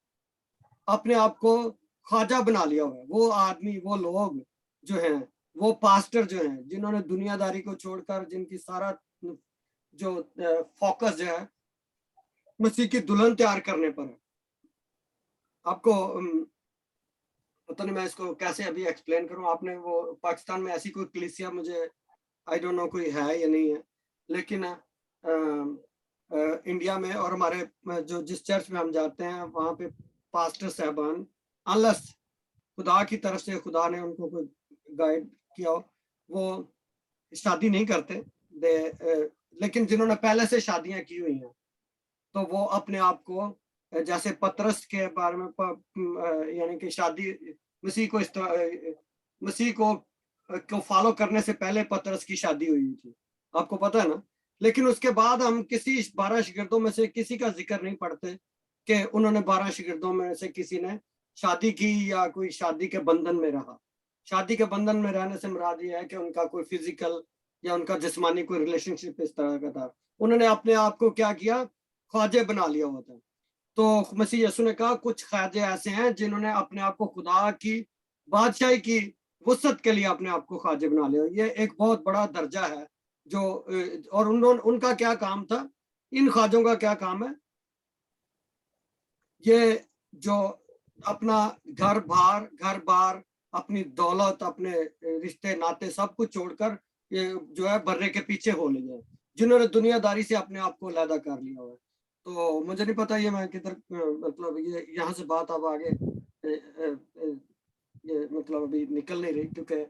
अपने आप को ख्वाजा बना लिया हुआ है। वो आदमी, वो लोग जो हैं, वो पास्टर जो हैं, जिन्होंने दुनियादारी को छोड़कर, जिनकी सारा जो फोकस जो है मसीह की दुल्हन तैयार करने पर है। आपको पता नहीं मैं इसको कैसे अभी एक्सप्लेन करूं। आपने वो पाकिस्तान में ऐसी कोई कलीसिया, मुझे आई डोंट नो कोई है या नहीं है, लेकिन इंडिया में और हमारे जो जिस चर्च में हम जाते हैं वहाँ पे पास्टर साहबान, अनलेस खुदा की तरफ से खुदा ने उनको कोई गाइड किया हो, वो शादी नहीं करते। लेकिन जिन्होंने पहले से शादियां की हुई हैं, तो वो अपने आप को, जैसे पतरस के बारे में यानी कि शादी मसीह को फॉलो करने से पहले पतरस की शादी हुई थी, आपको पता है ना। लेकिन उसके बाद हम किसी 12 शागिर्दों में से किसी का जिक्र नहीं पढ़ते कि उन्होंने 12 शागिर्दों में से किसी ने शादी की या कोई शादी के बंधन में रहा। शादी के बंधन में रहने से मुराद ये है कि उनका कोई फिजिकल या उनका जिस्मानी कोई रिलेशनशिप इस तरह का था। उन्होंने अपने आप को क्या किया? ख्वाजे बना लिया हुआ था। तो मसीह यीशु ने कहा कुछ ख्वाजे ऐसे हैं जिन्होंने अपने आप को खुदा की बादशाही की वुसअत के लिए अपने आप को ख्वाजे बना लिया। ये एक बहुत बड़ा दर्जा है जो, और उनका क्या काम था? इन ख्वाजों का क्या काम है? ये जो अपना घर बार, अपनी दौलत, अपने रिश्ते नाते सब कुछ छोड़कर ये जो है बर्रे के पीछे हो ले गए, जिन्होंने दुनियादारी से अपने आप को अलग कर लिया हुआ है। तो मुझे नहीं पता ये मैं किधर, मतलब ये यहाँ से बात अब आगे ये मतलब अभी निकल नहीं रही, क्योंकि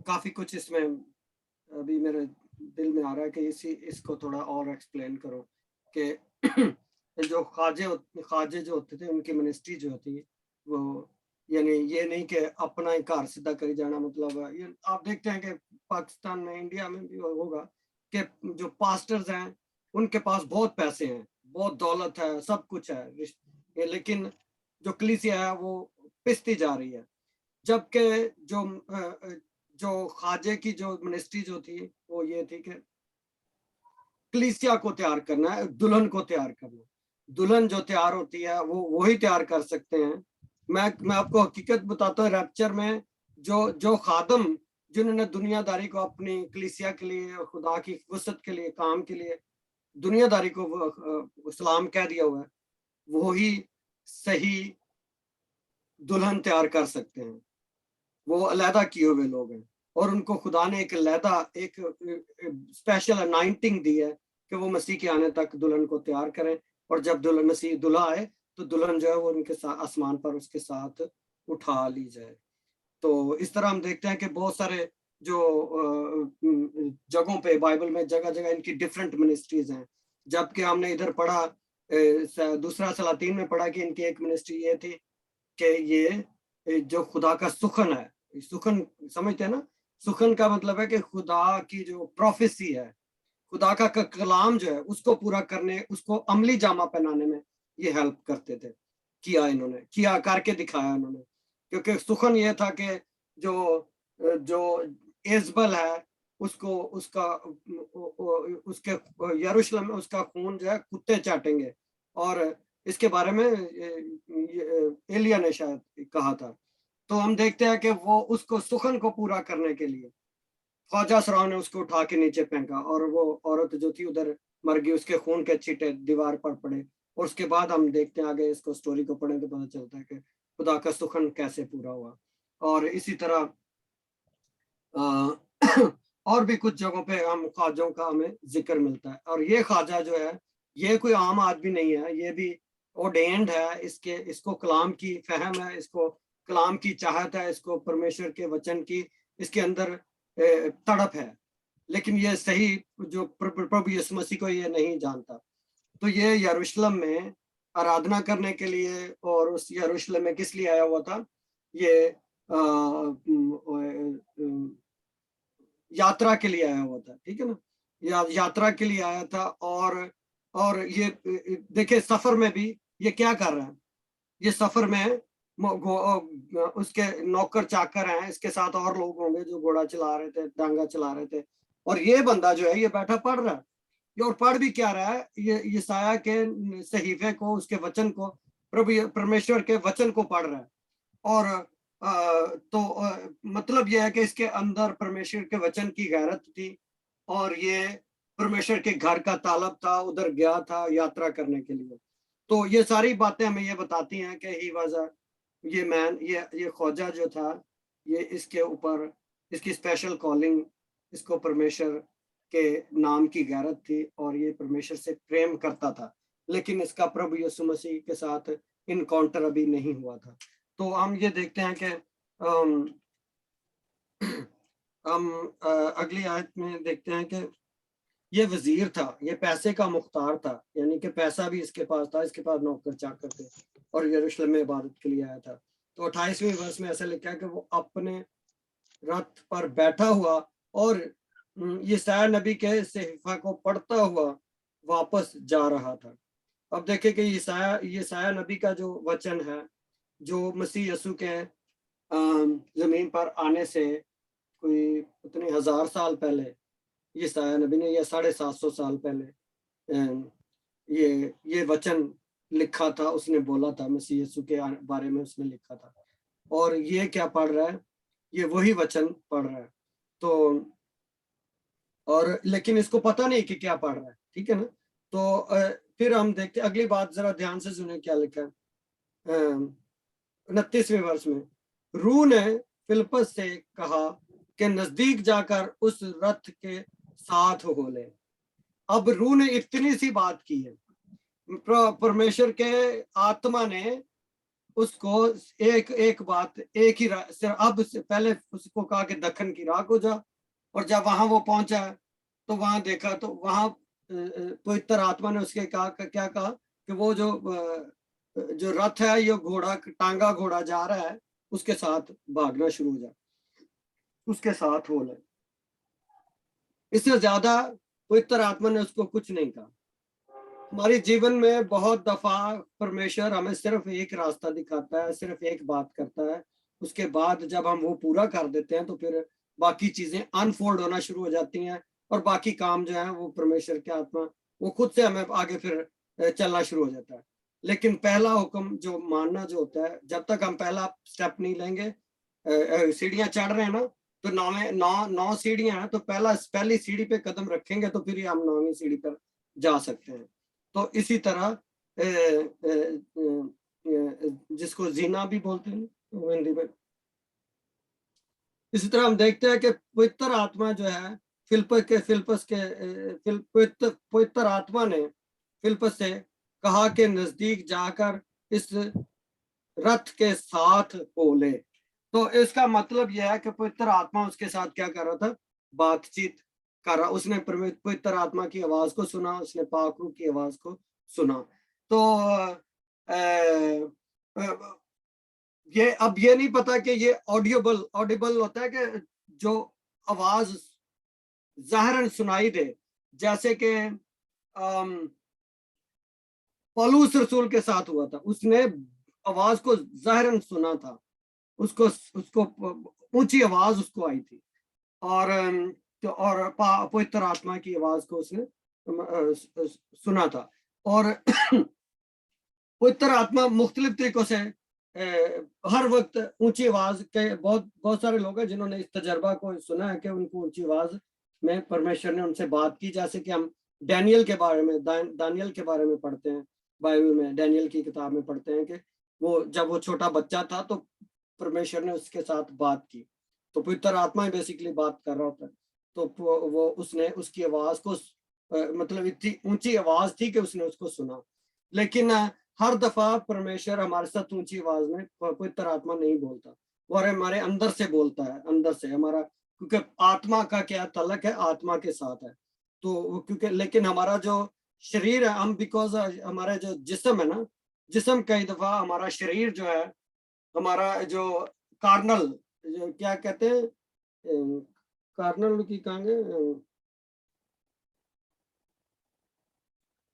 काफी कुछ इसमें अभी मेरे दिल में आ रहा है कि इसको थोड़ा और एक्सप्लेन करो कि जो ख्वाजे जो होते थे उनकी मिनिस्ट्री जो होती है वो, यानी ये नहीं कि अपना ही कार सीधा करी जाना। मतलब ये आप देखते हैं कि पाकिस्तान में, इंडिया में भी होगा कि जो पास्टर्स हैं उनके पास बहुत पैसे हैं, बहुत दौलत है, सब कुछ है, लेकिन जो कलीसिया है वो पिसती जा रही है। जबकि जो ख्वाजे की जो मिनिस्ट्री जो थी वो ये थी कि कलीसिया को तैयार करना है, दुल्हन को तैयार करना। दुल्हन जो तैयार होती है वो वही तैयार कर सकते हैं। मैं आपको हकीकत बताता हूँ, रैप्चर में जो खादम जिन्होंने दुनियादारी को अपनी कलीसिया के लिए, खुदा की वुसअत के लिए, काम के लिए दुनियादारी को सलाम कह दिया हुआ है, वो ही सही दुल्हन तैयार कर सकते हैं। वो अलहदा किए हुए लोग हैं और उनको खुदा ने एक अलहदा, एक स्पेशल अनाइंटिंग दी है कि वो मसीह के आने तक दुल्हन को तैयार करें, और जब मसीह दुल्हा आए तो दुल्हन जो है वो उनके साथ आसमान पर उसके साथ उठा ली जाए। तो इस तरह हम देखते हैं कि बहुत सारे जो जगहों पे बाइबल में जगह जगह इनकी डिफरेंट मिनिस्ट्रीज हैं, जबकि हमने इधर पढ़ा दूसरा सलातीन में पढ़ा कि इनकी एक मिनिस्ट्री ये थी कि ये जो खुदा का सुखन है, सुखन समझते हैं ना, सुखन का मतलब है कि खुदा की जो प्रोफेसी है, खुदा का कलाम जो है उसको पूरा करने, उसको अमली जामा पहनाने में ये हेल्प करते थे। इन्होंने किया, करके दिखाया इन्होंने, क्योंकि सुखन ये था कि जो एजबल है उसको उसके यरूशलेम में उसका खून जो है कुत्ते चाटेंगे, और इसके बारे में एलिया ने शायद कहा था। तो हम देखते हैं कि वो उसको सुखन को पूरा करने के लिए ख्वाजा सराव ने उसको उठा के नीचे फेंका, और वो औरत जो थी उधर मर गई, उसके खून के छींटे दीवार पर पड़े। और उसके बाद हम देखते हैं आगे, इसको स्टोरी को पढ़ें तो पता चलता है कि खुदा का सुखन कैसे पूरा हुआ। और इसी तरह और भी कुछ जगहों पे हम ख्वाजों का हमें जिक्र मिलता है। और ये ख्वाजा जो है ये कोई आम आदमी नहीं है, ये भी ऑर्डेन्ड है, इसको कलाम की फहम है, इसको कलाम की चाहत है, इसको परमेश्वर के वचन की इसके अंदर तड़प है, लेकिन ये सही जो प्रभु यीशु मसीह को ये नहीं जानता। तो ये यरूशलेम में आराधना करने के लिए, और उस यरूशलेम में किस लिए आया हुआ था, ये यात्रा के लिए आया हुआ था, ठीक है ना, यात्रा के लिए आया था। और ये देखिए सफर में भी ये क्या कर रहा है, ये सफर में उसके नौकर चाकर हैं, इसके साथ और लोग होंगे जो घोड़ा चला रहे थे, डांगा चला रहे थे, और ये बंदा जो है ये बैठा पढ़ रहा है। ये और पढ़ भी क्या रहा है, ये यशायाह के सहीफे को, उसके वचन को, प्रभु परमेश्वर के वचन को पढ़ रहा है। और मतलब यह है कि इसके अंदर परमेश्वर के वचन की गैरत थी, और ये परमेश्वर के घर का तालब था, उधर गया था यात्रा करने के लिए। तो ये सारी बातें हमें ये बताती हैं कि ही वाज ये मैन, ये ख्वाजा जो था, ये इसके ऊपर इसकी स्पेशल कॉलिंग, इसको परमेश्वर के नाम की गैरत थी, और ये परमेश्वर से प्रेम करता था, लेकिन इसका प्रभु यीशु मसीह के साथ इनकाउंटर अभी नहीं हुआ था। तो हम ये देखते हैं कि हम अगली आयत में देखते हैं कि ये वजीर था, ये पैसे का मुख्तार था, यानी कि पैसा भी इसके पास था, इसके पास नौकर चाकर थे, और यरूशलेम में इबादत के लिए आया था। तो 28वें वर्ष में ऐसा लिखा है कि वो अपने रथ पर बैठा हुआ और यशायाह नबी के सहीफा को पढ़ता हुआ वापस जा रहा था। अब देखें कि यशायाह नबी का जो वचन है, जो मसीह यीशु के जमीन पर आने से कोई उतने 1000 साल पहले यशायाह नबी ने, या 750 साल पहले ये वचन लिखा था, उसने बोला था, मसीह यीशु के बारे में उसने लिखा था। और ये क्या पढ़ रहा है, ये वही वचन पढ़ रहा है। तो और लेकिन इसको पता नहीं कि क्या पढ़ रहा है, ठीक है ना। तो फिर हम देखते अगली बात, जरा ध्यान से सुने क्या लिखा है 29वें वर्ष में। रूह ने फिलिप्पस से कहा कि नजदीक जाकर उस रथ के साथ हो ले। अब रूह ने इतनी सी बात की है, परमेश्वर के आत्मा ने उसको एक बात, एक ही अब पहले उसको कहा कि दखन की राख हो जा, और जब वहां वो पहुंचा तो वहां देखा, तो वहां पवित्र आत्मा ने उसके कहा, क्या कहा कि वो जो रथ है, ये घोड़ा, टांगा घोड़ा जा रहा है, उसके साथ भागना शुरू हो जा, उसके साथ हो ले। इससे ज्यादा पवित्र आत्मा ने उसको कुछ नहीं कहा। हमारे जीवन में बहुत दफा परमेश्वर हमें सिर्फ एक रास्ता दिखाता है, सिर्फ एक बात करता है, उसके बाद जब हम वो पूरा कर देते हैं तो फिर बाकी चीजें अनफोल्ड होना शुरू हो जाती हैं, और बाकी काम जो है वो परमेश्वर के आत्मा वो खुद से हमें आगे फिर चलना शुरू हो जाता है। लेकिन पहला हुक्म जो मानना जो होता है, जब तक हम पहला स्टेप नहीं लेंगे, सीढ़ियां चढ़ रहे हैं ना, तो 9 सीढ़ियां हैं, तो पहली सीढ़ी पे कदम रखेंगे तो फिर हम 9वीं सीढ़ी पर जा सकते हैं। तो इसी तरह जिसको जीना भी बोलते हैं हिंदी में, इसी तरह हम देखते हैं कि पवित्र आत्मा जो है पवित्र आत्मा ने फिलिप्पस से कहा कि नजदीक जाकर इस रथ के साथ हो ले। तो इसका मतलब यह है कि पवित्र आत्मा उसके साथ क्या कर रहा था, बातचीत कर रहा। उसने पवित्र आत्मा की आवाज को सुना, उसने पाक रूह की आवाज को सुना। तो ये अब ये नहीं पता कि ये ऑडिबल होता है कि जो आवाज ज़ाहिरन सुनाई दे, जैसे कि पौलुस रसूल के साथ हुआ था, उसने आवाज को ज़ाहिरन सुना था, उसको ऊंची आवाज उसको आई थी, और पवित्र आत्मा की आवाज को उसने सुना था। और पवित्र आत्मा मुख्तलिफ तरीकों से हर वक्त ऊंची आवाज के, बहुत सारे लोग हैं जिन्होंने इस तजर्बा को सुना है कि उनको ऊंची आवाज में परमेश्वर ने उनसे बात की। जैसे कि हम दानियल के बारे में पढ़ते हैं, बाइबल में डैनियल की किताब में पढ़ते हैं कि वो जब वो छोटा बच्चा था तो परमेश्वर ने उसके साथ बात की, तो पवित्र आत्मा ही बेसिकली बात कर रहा होता है। तो वो उसने उसकी आवाज को मतलब इतनी ऊंची आवाज थी कि उसने उसको सुना। लेकिन हर दफा परमेश्वर हमारे साथ ऊंची आवाज में पवित्र आत्मा नहीं बोलता, वो हमारे अंदर से बोलता है, अंदर से हमारा, क्योंकि आत्मा का क्या तलक है, आत्मा के साथ है। तो क्योंकि लेकिन हमारा जो शरीर है, हम बिकॉज हमारा जो जिस्म है ना, जिस्म कई दफा हमारा शरीर जो है, हमारा जो कार्नल, जो क्या कहते हैं, कार्नल की कहेंगे,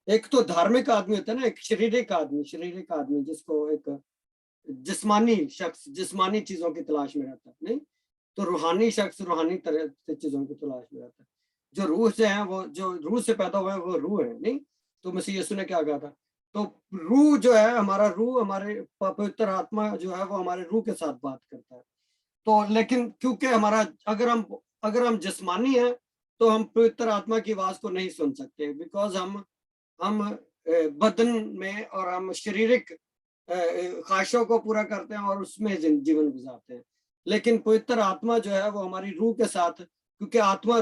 एक तो धार्मिक आदमी होता है ना, एक शारीरिक आदमी जिसको एक जिस्मानी शख्स जिस्मानी चीजों की तलाश में रहता है, नहीं तो रूहानी शख्स रूहानी तरह से चीजों की तलाश में रहता है। जो रूह से है, वो जो रूह से पैदा हुआ है वो रूह है, नहीं तो मसीह यीशु ने क्या कहा था, तो रूह जो है हमारा, रूह हमारे पवित्र आत्मा जो है वो हमारे रूह के साथ बात करता है। तो लेकिन क्योंकि हमारा अगर हम जिस्मानी है तो हम पवित्र आत्मा की आवाज को नहीं सुन सकते, बिकॉज हम बदन में और हम शारीरिक ख्वाहिशों को पूरा करते हैं और उसमें जीवन गुजारते हैं। लेकिन पवित्र आत्मा जो है वो हमारी रूह के साथ, क्योंकि आत्मा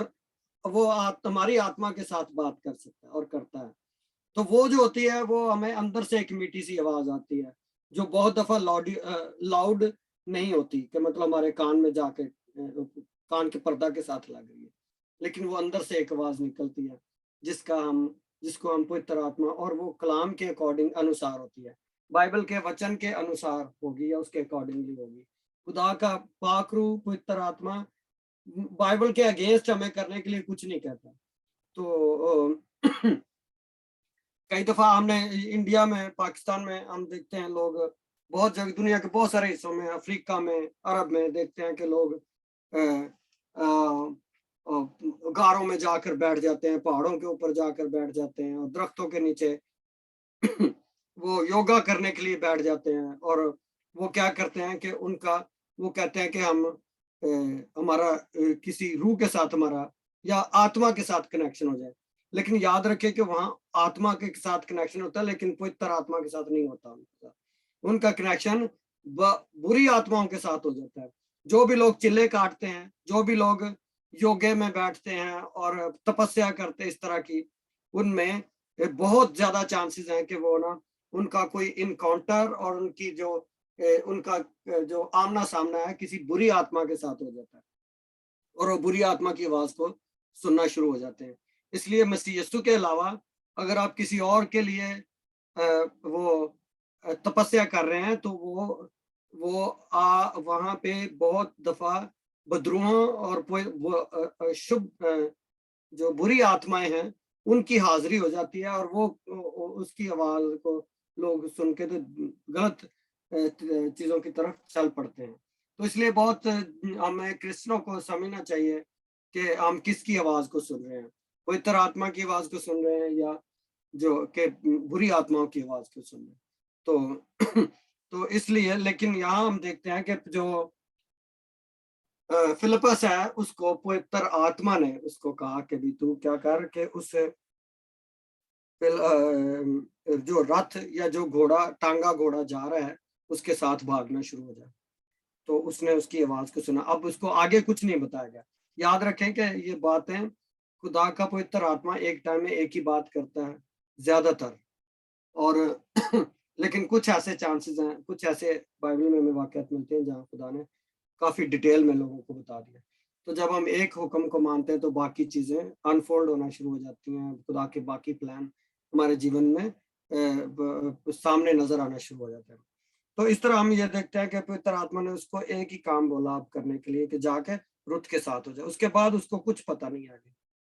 वो हमारी आत्मा के साथ बात कर सकता है और करता है। तो वो जो होती है वो हमें अंदर से एक मीठी सी आवाज आती है, जो बहुत दफा लाउड नहीं होती कि मतलब हमारे कान में जाके कान के पर्दा के साथ लग रही है, लेकिन वो अंदर से एक आवाज निकलती है जिसको हम पवित्र आत्मा, और वो कलाम के अकॉर्डिंग अनुसार होती है, बाइबल के वचन के अनुसार होगी या उसके अकॉर्डिंगली होगी। खुदा का पाक रूह पवित्र आत्मा बाइबल के अगेंस्ट हमें करने के लिए कुछ नहीं कहता। तो कई दफा हमने इंडिया में, पाकिस्तान में हम देखते हैं लोग, बहुत जगह दुनिया के बहुत सारे हिस्सों में, अफ्रीका में, अरब में देखते हैं कि लोग गारों में जाकर बैठ जाते हैं, पहाड़ों के ऊपर जाकर बैठ जाते हैं और दरख्तों के नीचे वो योगा करने के लिए बैठ जाते हैं। और वो क्या करते हैं कि वो कहते हैं कि हम हमारा किसी रूह के साथ हमारा या आत्मा के साथ कनेक्शन हो जाए। लेकिन याद रखें कि वहाँ आत्मा के साथ कनेक्शन होता है, लेकिन पवित्र आत्मा के साथ नहीं होता। उनका कनेक्शन बुरी आत्माओं के साथ हो जाता है। जो भी लोग चिल्ले काटते हैं, जो भी लोग योगे में बैठते हैं और तपस्या करते हैं इस तरह की, उनमें बहुत ज्यादा चांसेस हैं कि वो ना उनका कोई इनकाउंटर और उनका जो आमना सामना है किसी बुरी आत्मा के साथ हो जाता है और वो बुरी आत्मा की आवाज को सुनना शुरू हो जाते हैं। इसलिए मसीह यीशु के अलावा अगर आप किसी और के लिए वो तपस्या कर रहे हैं तो वो वहां पे बहुत दफा बदरूहों और शुभ जो बुरी आत्माएं हैं उनकी हाजिरी हो जाती है और वो उसकी आवाज को लोग सुन के तो गलत चीजों की तरफ चल पड़ते हैं। तो इसलिए बहुत हमें क्रिश्चियनों को समझना चाहिए कि हम किसकी आवाज को सुन रहे हैं, पवित्र आत्मा की आवाज को सुन रहे हैं या जो के बुरी आत्माओं की आवाज को सुन रहे हैं। तो इसलिए, लेकिन यहाँ हम देखते हैं कि जो फिलिपस है उसको पवित्र आत्मा ने उसको कहा कि भी तू क्या कर के उस जो रथ या जो टांगा घोड़ा जा रहा है उसके साथ भागना शुरू हो जाए। तो उसने उसकी आवाज को सुना। अब उसको आगे कुछ नहीं बताया गया। याद रखें कि ये बातें खुदा का पवित्र आत्मा एक टाइम में एक ही बात करता है ज्यादातर, और लेकिन कुछ ऐसे चांसेस हैं, कुछ ऐसे बाइबल में हमें वाकयात मिलते हैं जहाँ खुदा ने काफी डिटेल में लोगों को बता दिया। तो जब हम एक हुक्म को मानते हैं तो बाकी चीजें अनफोल्ड होना शुरू हो जाती हैं, खुदा के बाकी प्लान हमारे जीवन में सामने नजर आना शुरू हो जाते हैं। तो इस तरह हम ये देखते हैं कि पवित्र आत्मा ने उसको एक ही काम बोला आप करने के लिए कि जाके रुत के साथ हो जाए। उसके बाद उसको कुछ पता नहीं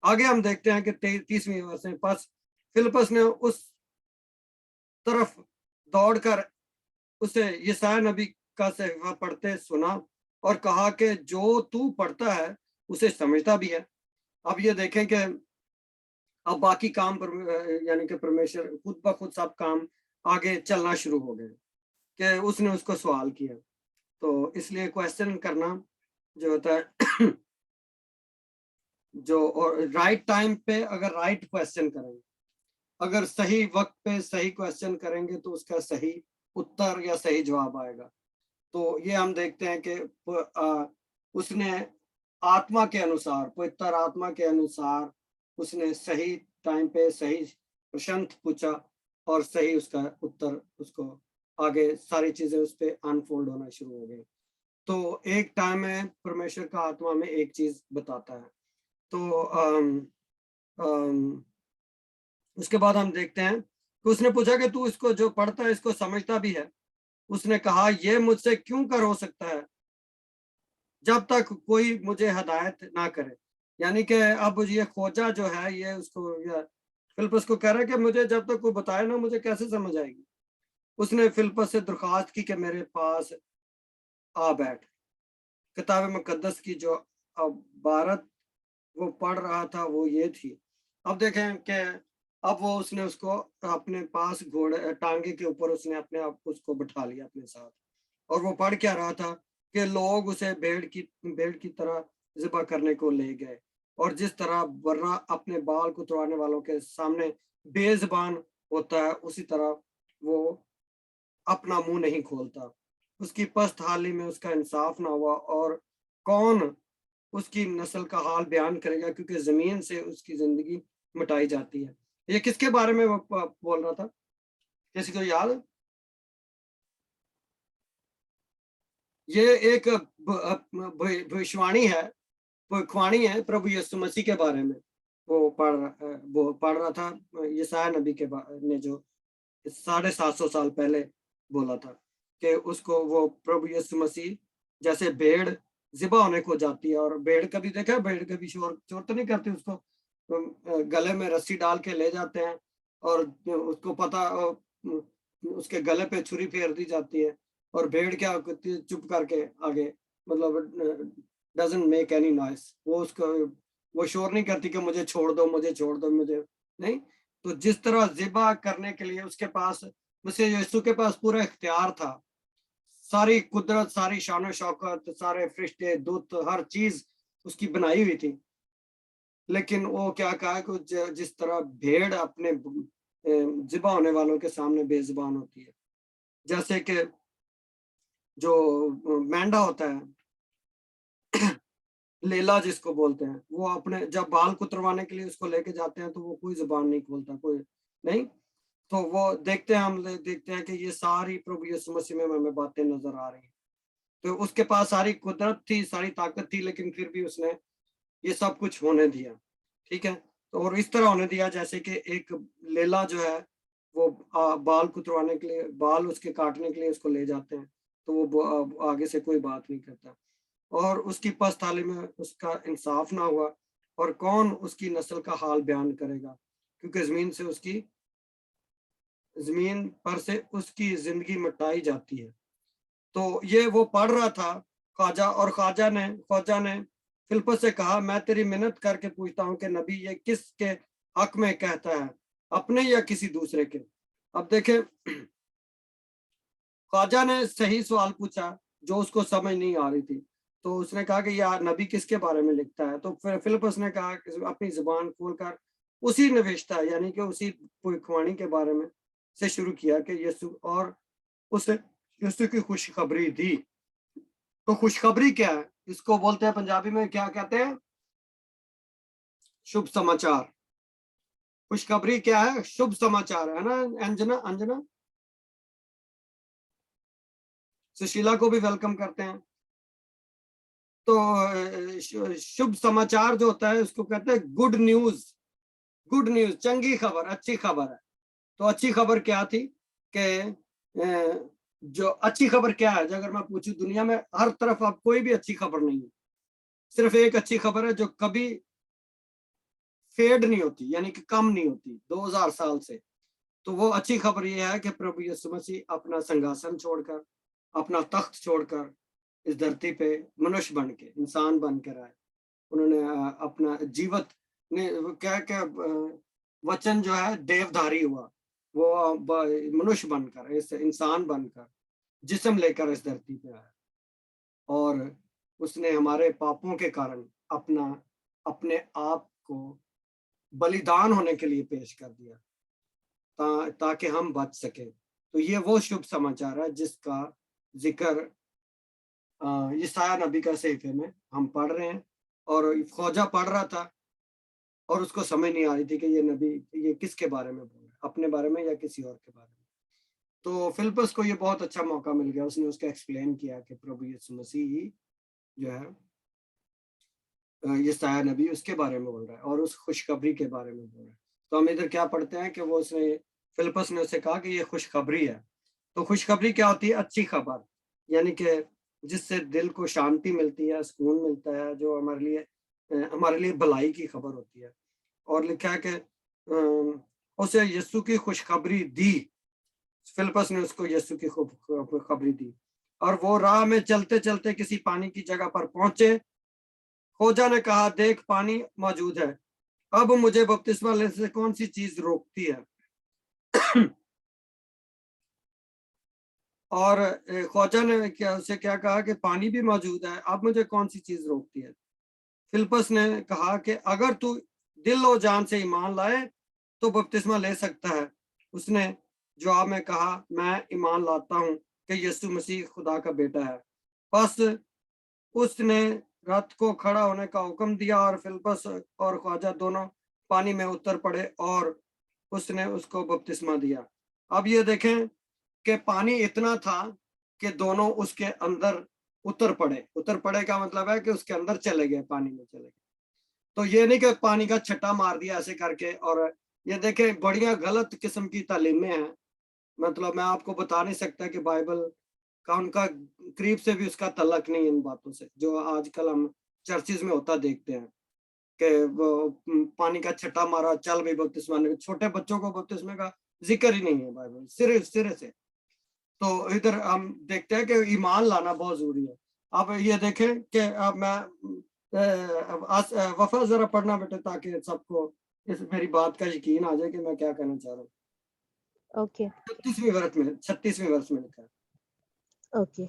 आगे हम देखते हैं कि 30वीं वर्ष में फिलिप्पस ने उस तरफ दौड़कर उसे यशायाह नबी का सहीफा पढ़ते सुना और कहा कि जो तू पढ़ता है उसे समझता भी है। अब ये देखें कि अब बाकी काम यानी कि परमेश्वर खुद ब खुद सब काम आगे चलना शुरू हो गए कि उसने उसको सवाल किया। तो इसलिए क्वेश्चन करना जो होता है जो राइट टाइम पे अगर राइट क्वेश्चन करेंगे, अगर सही वक्त पे सही क्वेश्चन करेंगे तो उसका सही उत्तर या सही जवाब आएगा। तो ये हम देखते हैं कि उसने आत्मा के अनुसार, पवित्र आत्मा के अनुसार उसने सही टाइम पे सही प्रश्न पूछा और सही उसका उत्तर, उसको आगे सारी चीजें उस पर अनफोल्ड होना शुरू हो गई। तो एक टाइम में परमेश्वर का आत्मा में एक चीज बताता है। तो उसके बाद हम देखते हैं कि उसने पूछा कि तू इसको जो पढ़ता है इसको समझता भी है। उसने कहा ये मुझसे क्यों कर हो सकता है जब तक कोई मुझे हदायत ना करे। यानी कि अब ये खोजा जो है ये उसको फिलिप्पस को कह रहा है कि मुझे जब तक कोई बताए ना मुझे कैसे समझ आएगी। उसने फिलिप्पस से दरख्वास्त की कि मेरे पास आ बैठ। किताब मुकद्दस की जो इबारत वो पढ़ रहा था वो ये थी। अब देखें कि अब वो उसने उसको अपने पास घोड़े टांगे के ऊपर उसने अपने आप उसको बिठा लिया अपने साथ और वो पढ़ क्या रहा था कि लोग उसे भेड़ की तरह ज़िबा करने को ले गए और जिस तरह बर्रा अपने बाल कुतरवाने वालों के सामने बेज़बान होता है उसी तरह वो अपना मुंह नहीं खोलता। उसकी पस्त हाली में उसका इंसाफ ना हुआ और कौन उसकी नस्ल का हाल बयान करेगा क्योंकि जमीन से उसकी जिंदगी मिटाई जाती है। ये किसके बारे में वो बोल रहा था, किसी को याद? ये एक भविष्यवाणी है, भविष्यवाणी है प्रभु यीशु मसीह के बारे में। वो पढ़ रहा था यशायाह नबी के ने जो 750 साल पहले बोला था कि उसको वो प्रभु यीशु मसीह जैसे भेड़ ज़िबा होने को जाती है और भेड़ कभी देखा, भेड़ कभी शोर तो नहीं करती, उसको गले में रस्सी डाल के ले जाते हैं और उसको पता उसके गले पे छुरी फेर दी जाती है और भेड़ क्या करती है चुप करके आगे, मतलब डजंट मेक एनी नॉइस। वो उसको वो शोर नहीं करती कि मुझे छोड़ दो मुझे नहीं। तो जिस तरह ज़िबा करने के लिए उसके पास, मसीह यीशु के पास पूरा इख्तियार था, सारी कुदरत, सारी शान शौकत, सारे फरिश्ते, दूत, हर चीज उसकी बनाई हुई थी। लेकिन वो क्या कहा कि जिस तरह भेड़ अपने ज़िबा होने वालों के सामने बेज़ुबान होती है, जैसे कि जो मेंढा होता है लेला जिसको बोलते हैं, वो अपने जब बाल कुतरवाने के लिए उसको लेके जाते हैं तो वो कोई जुबान नहीं खोलता, कोई नहीं। तो वो देखते हैं कि ये सारी प्रभु यीशु मसीह में हमें बातें नजर आ रही हैं। तो उसके पास सारी कुदरत थी, सारी ताकत थी, लेकिन फिर भी उसने ये सब कुछ होने दिया। ठीक है, तो और इस तरह होने दिया जैसे कि एक लेला जो है वो बाल कुतरवाने के लिए, बाल उसके काटने के लिए उसको ले जाते हैं तो वो आगे से कोई बात नहीं करता और उसकी पस्ताली में उसका इंसाफ ना हुआ और कौन उसकी नस्ल का हाल बयान करेगा क्योंकि जमीन पर से उसकी जिंदगी मिटाई जाती है। तो ये वो पढ़ रहा था ख्वाजा, और ख्वाजा ने फिलिप्पस से कहा मैं तेरी मिन्नत करके पूछता हूँ कि नबी ये किसके हक में कहता है, अपने या किसी दूसरे के। अब देखें ख्वाजा ने सही सवाल पूछा जो उसको समझ नहीं आ रही थी। तो उसने कहा कि यार नबी किसके बारे में लिखता है। तो फिर फिलिप्पस ने कहा अपनी जुबान खोलकर उसी नविश्ता यानी कि उसी भविष्यवाणी के बारे में से शुरू किया कि यीशु, और उसे यीशु की खुशखबरी दी। तो खुशखबरी क्या है, इसको बोलते हैं पंजाबी में क्या कहते हैं, शुभ समाचार। खुशखबरी क्या है, शुभ समाचार है ना। अंजना सुशीला को भी वेलकम करते हैं। तो शुभ समाचार जो होता है उसको कहते हैं गुड न्यूज। गुड न्यूज, चंगी खबर, अच्छी खबर है। तो अच्छी खबर क्या थी कि जो अच्छी खबर क्या है, अगर मैं पूछूं, दुनिया में हर तरफ अब कोई भी अच्छी खबर नहीं है, सिर्फ एक अच्छी खबर है जो कभी फेड नहीं होती, यानी कि कम नहीं होती 2000 साल से। तो वो अच्छी खबर ये है कि प्रभु यीशु मसीह अपना सिंहासन छोड़कर, अपना तख्त छोड़कर इस धरती पे मनुष्य बन के, इंसान बन कर आए। उन्होंने अपना जीवित ने क्या क्या वचन जो है देवधारी हुआ, वो मनुष्य बनकर, इस इंसान बनकर, जिस्म लेकर इस धरती पे आया और उसने हमारे पापों के कारण अपने आप को बलिदान होने के लिए पेश कर दिया ताकि हम बच सके। तो ये वो शुभ समाचार है जिसका जिक्र यशायाह नबी का सहीफे में हम पढ़ रहे हैं। और खोजा पढ़ रहा था और उसको समझ नहीं आ रही थी कि ये नबी ये किसके बारे में बोल रहा है, अपने बारे में या किसी और के बारे में। तो फिलिप्पस को ये बहुत अच्छा मौका मिल गया, उसने उसका एक्सप्लेन किया कि प्रभु यीशु मसीह जो है यशायाह नबी उसके बारे में बोल रहा है और उस खुशखबरी के बारे में बोल रहा है। तो हम इधर क्या पढ़ते हैं कि वो उसने फिलिप्पस ने उसे कहा कि ये खुशखबरी है। तो खुशखबरी क्या होती है? अच्छी खबर, यानी कि जिससे दिल को शांति मिलती है, सुकून मिलता है, जो हमारे लिए भलाई की खबर होती है। और लिखा है कि उसे यीशु की खुशखबरी दी, फिलिप्पस ने उसको यीशु की खुशखबरी दी। और वो राह में चलते चलते किसी पानी की जगह पर पहुंचे। खोजा ने कहा, देख पानी मौजूद है, अब मुझे बपतिस्मा लेने से कौन सी चीज रोकती है? और खोजा ने उसे क्या कहा कि पानी भी मौजूद है, अब मुझे कौन सी चीज रोकती है? फिलिप्पस ने कहा कि अगर तू दिल और जान से ईमान लाए तो बपतिस्मा ले सकता है। उसने जवाब में कहा, मैं ईमान लाता हूं कि यीशु मसीह खुदा का बेटा है। बस उसने रथ को खड़ा होने का हुक्म दिया और फिलिप्पस और ख्वाजा दोनों पानी में उतर पड़े और उसने उसको बपतिस्मा दिया। अब ये देखें कि पानी इतना था कि दोनों उसके अंदर उतर पड़े। उतर पड़े का मतलब है कि उसके अंदर चले गए, पानी में चले गए। तो ये नहीं कि पानी का छट्टा मार दिया ऐसे करके। और ये देखें, बढ़िया गलत किस्म की तालीमें हैं। मतलब मैं आपको बता नहीं सकता कि बाइबल का उनका करीब से भी उसका तल्लक नहीं इन बातों से, जो आजकल हम चर्चिज में होता देखते हैं कि वो पानी का छट्टा मारा, चल भाई बपतिस्मा ने। छोटे बच्चों को बपतिस्मे का जिक्र ही नहीं है बाइबल सिरे से। तो इधर हम देखते हैं कि ईमान लाना बहुत जरूरी है। अब ये देखें कि अब मैं वफा जरा पढ़ना बेटे, ताकि सबको इस मेरी बात का यकीन आ जाए कि मैं क्या कहना चाह रहा हूँ। ओके 36वें वर्ष में लिखा है। ओके।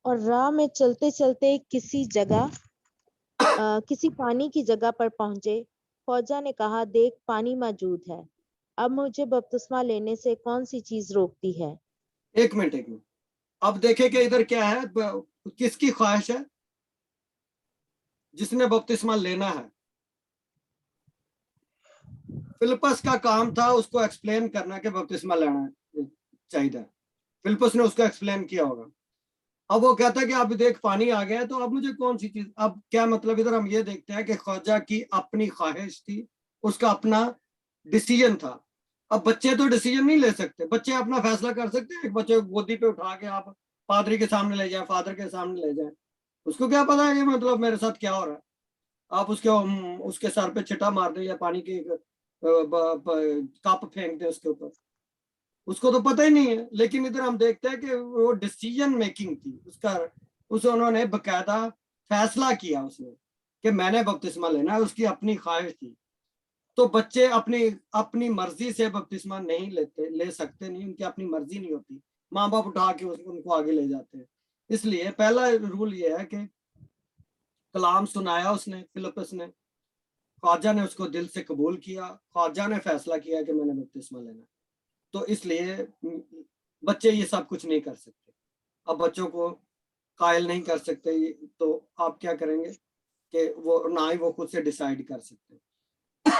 और राह में चलते चलते किसी पानी की जगह पर पहुंचे। फौजा ने कहा, देख पानी मौजूद है, अब मुझे बपतिस्मा लेने से कौन सी चीज रोकती है? एक मिनट। अब देखे कि इधर क्या है, किसकी ख्वाहिश है? जिसने बपतिस्मा लेना है। फिलिप्पस का काम था उसको एक्सप्लेन करना कि बपतिस्मा लेना चाहिए। फिलिप्पस ने उसको एक्सप्लेन किया होगा। अब वो कहता है कि अब देख पानी आ गया, तो अब मुझे कौन सी चीज, अब क्या मतलब? इधर हम ये देखते हैं कि ख्वाजा की अपनी ख्वाहिश थी, उसका अपना डिसीजन था। अब बच्चे तो डिसीजन नहीं ले सकते, बच्चे अपना फैसला कर सकते हैं। एक बच्चे को गोदी पे उठा के आप पादरी के सामने ले जाए, फादर के सामने ले जाए, उसको क्या पता है कि मतलब मेरे साथ क्या हो रहा है? आप उसके सर पे छिटा मार दे या पानी की कप फेंक दे उसके ऊपर, उसको तो पता ही नहीं है। लेकिन इधर हम देखते हैं कि वो डिसीजन मेकिंग थी उन्होंने बकायदा फैसला किया उसने कि मैंने बपतिस्मा लेना है, उसकी अपनी ख्वाहिश थी। तो बच्चे अपनी मर्जी से बपतिस्मा नहीं ले सकते नहीं, उनकी अपनी मर्जी नहीं होती। माँ बाप उठा के उनको आगे ले जाते हैं। इसलिए पहला रूल ये है कि कलाम सुनाया उसने, फिलिप्पस ने, ख्वाजा ने उसको दिल से कबूल किया, ख्वाजा ने फैसला किया कि मैंने बपतिस्मा लेना। तो इसलिए बच्चे ये सब कुछ नहीं कर सकते। अब बच्चों को कायल नहीं कर सकते, तो आप क्या करेंगे कि वो ना ही वो खुद से डिसाइड कर सकते।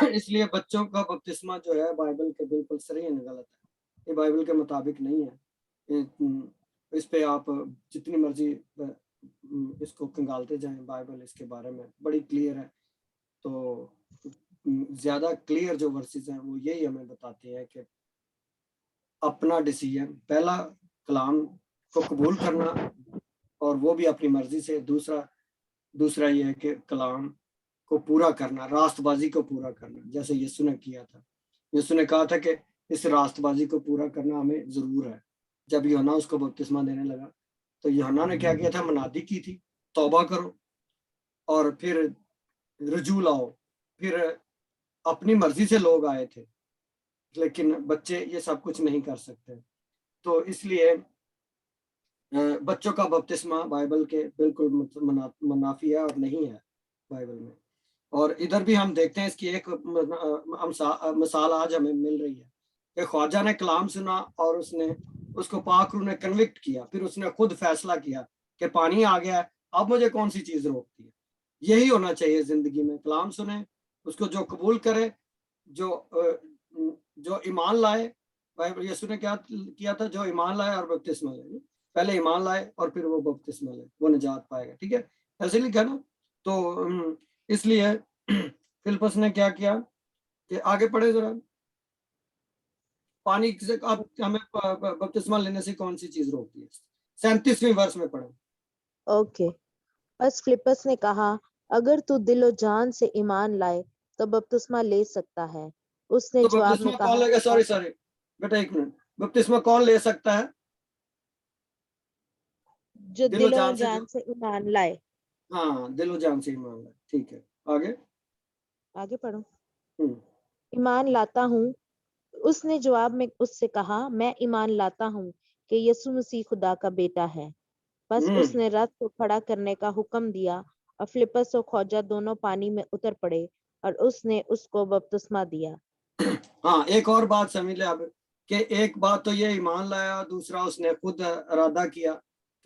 इसलिए बच्चों का बपतिस्मा जो है बाइबल के बिल्कुल सही है, गलत है, ये बाइबल के मुताबिक नहीं है। इस पे आप जितनी मर्जी इसको कंगालते जाएं, बाइबल इसके बारे में बड़ी क्लियर है। तो ज्यादा क्लियर जो वर्सेस हैं वो यही हमें बताते हैं कि अपना डिसीजन, पहला कलाम को कबूल करना और वो भी अपनी मर्जी से, दूसरा ये है कि कलाम को पूरा करना, रास्तबाजी को पूरा करना, जैसे यीशु ने किया था। यीशु ने कहा था कि इस रास्तबाजी को पूरा करना हमें जरूर है। जब यूहन्ना उसको बपतिस्मा देने लगा तो यूहन्ना ने क्या किया था, मनादी की थी, तौबा करो और फिर रजू लाओ। फिर अपनी मर्जी से लोग आए थे, लेकिन बच्चे ये सब कुछ नहीं कर सकते। तो इसलिए बच्चों का बपतिस्मा बाइबल के बिल्कुल मुनाफी है और नहीं है बाइबल में। और इधर भी हम देखते हैं इसकी एक मिसाल आज हमें मिल रही है कि ख्वाजा ने कलाम सुना और उसने उसको पाक रूह ने कन्विक्ट किया, फिर उसने खुद फैसला किया कि पानी आ गया, अब मुझे कौन सी चीज रोकती है। यही होना चाहिए जिंदगी में, कलाम सुने, उसको जो कबूल करे, जो ईमान लाए। बाइबल यीशु ने क्या किया था, जो ईमान लाए और बपतिस्मा ले, पहले ईमान लाए और फिर वो बपतिस्मा ले, वो निजात पाएगा। ठीक है, ऐसे लिखा ना। तो इसलिए फिलिप्पस ने क्या किया कि आगे पढ़े जरा, पानी से अब हमें बपतिस्मा लेने से कौन सी चीज रोकती है। 37वें वर्ष में पढ़े। ओके। बस फिलिप्पस ने कहा, अगर तू दिलो जान से ईमान लाए तो बपतिस्मा ले सकता है। उसने तो जवाब में बपतिस्मा कहा, कौन लेगा, सॉरी बेटा एक मिनट, बपतिस्मा कौन ले सकता है? जो दिलो दिलो जान जान से ईमान लाए। हाँ, दिलो जान से ईमान लाए। ठीक है, आगे आगे पढ़ो। हम्म ईमान लाता हूँ। उसने जवाब में उससे कहा, मैं ईमान लाता हूँ कि यीशु मसीह खुदा का बेटा है। बस हम्म उसने रथ को खड़ा करने का हुक्म दिया और फिलिप्पस और ख्वाजा दोनों पानी में उतर पड़े और उसने उसको बपतिस्मा दिया। हाँ, एक और बात समझ ले अब कि एक बात तो ये ईमान लाया, दूसरा उसने खुद इरादा किया